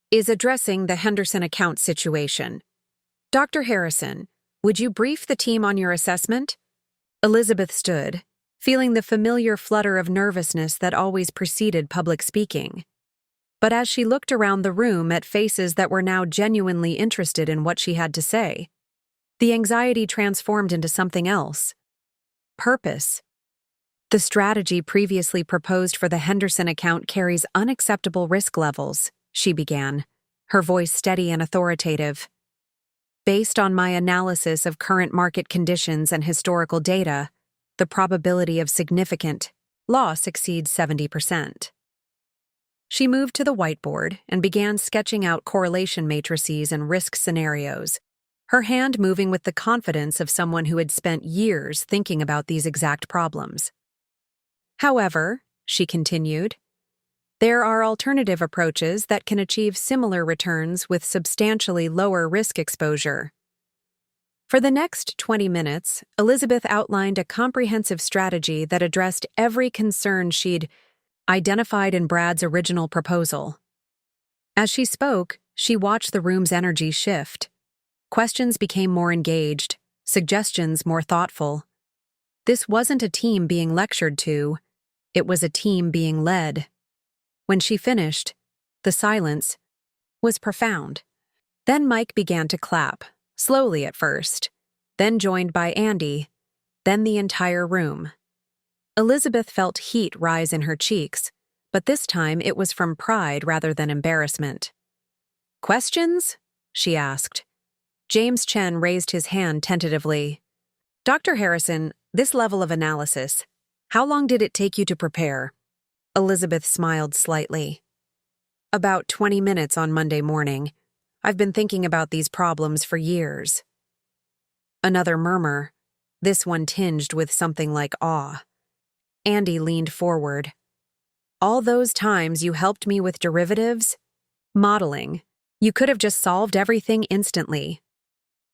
is addressing the Henderson account situation. Dr. Harrison, would you brief the team on your assessment? Elizabeth stood, feeling the familiar flutter of nervousness that always preceded public speaking. But as she looked around the room at faces that were now genuinely interested in what she had to say, the anxiety transformed into something else. Purpose. The strategy previously proposed for the Henderson account carries unacceptable risk levels, she began, her voice steady and authoritative. Based on my analysis of current market conditions and historical data, the probability of significant loss exceeds 70%. She moved to the whiteboard and began sketching out correlation matrices and risk scenarios, her hand moving with the confidence of someone who had spent years thinking about these exact problems. However, she continued, there are alternative approaches that can achieve similar returns with substantially lower risk exposure. For the next 20 minutes, Elizabeth outlined a comprehensive strategy that addressed every concern she'd identified in Brad's original proposal. As she spoke, she watched the room's energy shift. Questions became more engaged, suggestions more thoughtful. This wasn't a team being lectured to, it was a team being led. When she finished, the silence was profound. Then Mike began to clap, slowly at first, then joined by Andy, then the entire room. Elizabeth felt heat rise in her cheeks, but this time it was from pride rather than embarrassment. Questions? She asked. James Chen raised his hand tentatively. Dr. Harrison, this level of analysis, how long did it take you to prepare? Elizabeth smiled slightly. About 20 minutes on Monday morning. I've been thinking about these problems for years. Another murmur, this one tinged with something like awe. Andy leaned forward. All those times you helped me with derivatives? Modeling. You could have just solved everything instantly.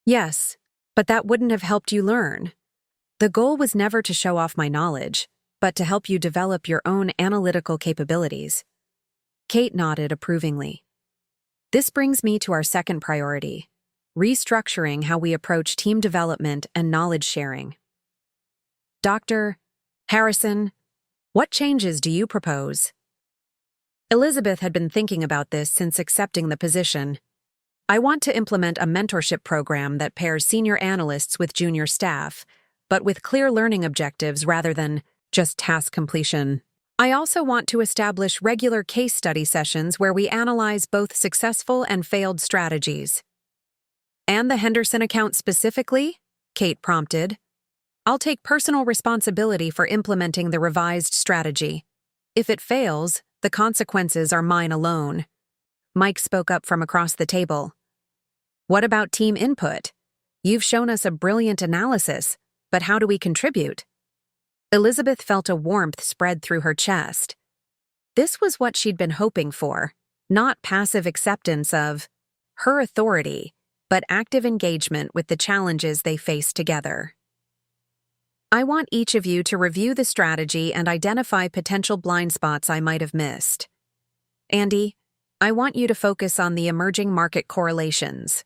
Yes, but that wouldn't have helped you learn. The goal was never to show off my knowledge, but to help you develop your own analytical capabilities. Kate nodded approvingly. This brings me to our second priority, restructuring how we approach team development and knowledge sharing. Dr. Harrison, what changes do you propose? Elizabeth had been thinking about this since accepting the position. I want to implement a mentorship program that pairs senior analysts with junior staff, but with clear learning objectives rather than just task completion. I also want to establish regular case study sessions where we analyze both successful and failed strategies. And the Henderson account specifically? Kate prompted. I'll take personal responsibility for implementing the revised strategy. If it fails, the consequences are mine alone. Mike spoke up from across the table. What about team input? You've shown us a brilliant analysis, but how do we contribute? Elizabeth felt a warmth spread through her chest. This was what she'd been hoping for, not passive acceptance of her authority, but active engagement with the challenges they faced together. I want each of you to review the strategy and identify potential blind spots I might have missed. Andy, I want you to focus on the emerging market correlations.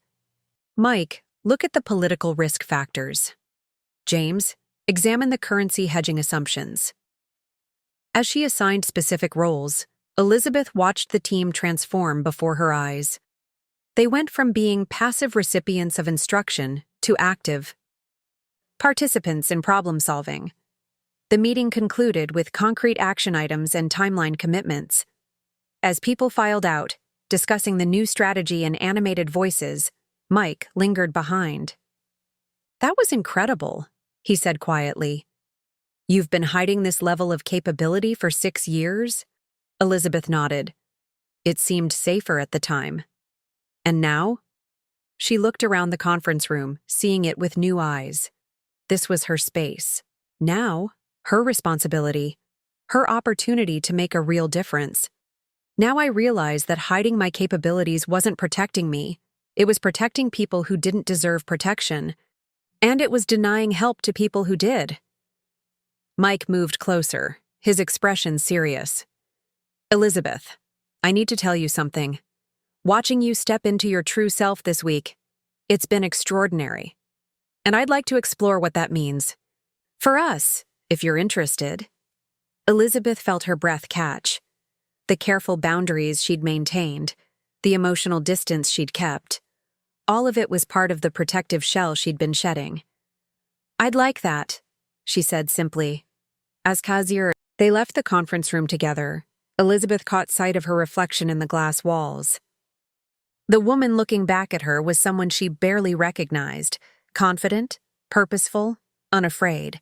Mike, look at the political risk factors. James, examine the currency hedging assumptions. As she assigned specific roles, Elizabeth watched the team transform before her eyes. They went from being passive recipients of instruction to active participants in problem-solving. The meeting concluded with concrete action items and timeline commitments. As people filed out, discussing the new strategy in animated voices, Mike lingered behind. That was incredible, he said quietly. You've been hiding this level of capability for 6 years? Elizabeth nodded. It seemed safer at the time. And now? She looked around the conference room, seeing it with new eyes. This was her space. Now, her responsibility, her opportunity to make a real difference. Now I realized that hiding my capabilities wasn't protecting me. It was protecting people who didn't deserve protection. And it was denying help to people who did. Mike moved closer, his expression serious. Elizabeth, I need to tell you something. Watching you step into your true self this week, it's been extraordinary. And I'd like to explore what that means. For us, if you're interested. Elizabeth felt her breath catch. The careful boundaries she'd maintained, the emotional distance she'd kept, all of it was part of the protective shell she'd been shedding. I'd like that, she said simply. As they left the conference room together, Elizabeth caught sight of her reflection in the glass walls. The woman looking back at her was someone she barely recognized, confident, purposeful, unafraid.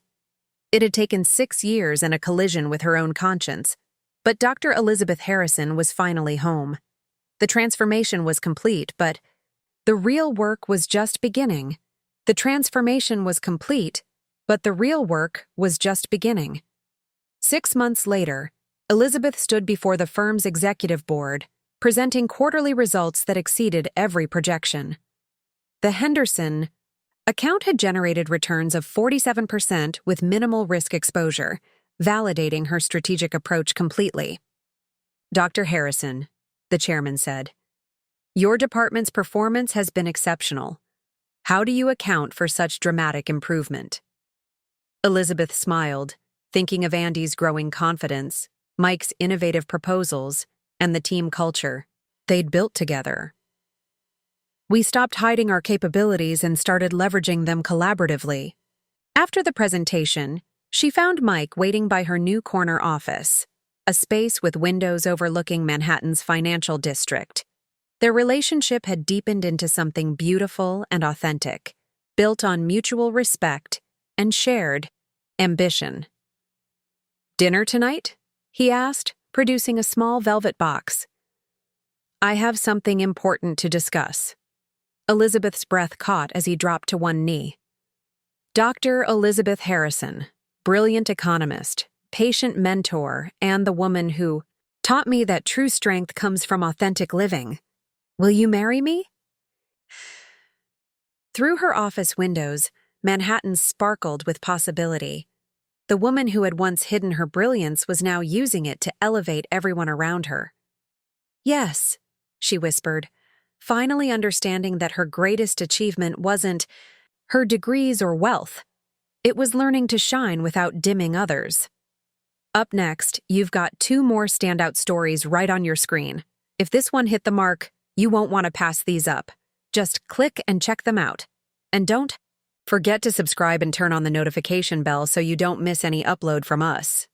It had taken 6 years and a collision with her own conscience, but Dr. Elizabeth Harrison was finally home. The transformation was complete, but the real work was just beginning. The transformation was complete, but the real work was just beginning. 6 months later, Elizabeth stood before the firm's executive board, presenting quarterly results that exceeded every projection. The Henderson account had generated returns of 47% with minimal risk exposure, validating her strategic approach completely. Dr. Harrison, the chairman said, your department's performance has been exceptional. How do you account for such dramatic improvement? Elizabeth smiled, thinking of Andy's growing confidence, Mike's innovative proposals, and the team culture they'd built together. We stopped hiding our capabilities and started leveraging them collaboratively. After the presentation, she found Mike waiting by her new corner office, a space with windows overlooking Manhattan's financial district. Their relationship had deepened into something beautiful and authentic, built on mutual respect and shared ambition. Dinner tonight? He asked, producing a small velvet box. I have something important to discuss. Elizabeth's breath caught as he dropped to one knee. Dr. Elizabeth Harrison, brilliant economist, patient mentor, and the woman who taught me that true strength comes from authentic living. Will you marry me? Through her office windows, Manhattan sparkled with possibility. The woman who had once hidden her brilliance was now using it to elevate everyone around her. Yes, she whispered, finally understanding that her greatest achievement wasn't her degrees or wealth. It was learning to shine without dimming others. Up next, you've got 2 more standout stories right on your screen. If this one hit the mark, you won't want to pass these up. Just click and check them out. And don't forget to subscribe and turn on the notification bell so you don't miss any upload from us.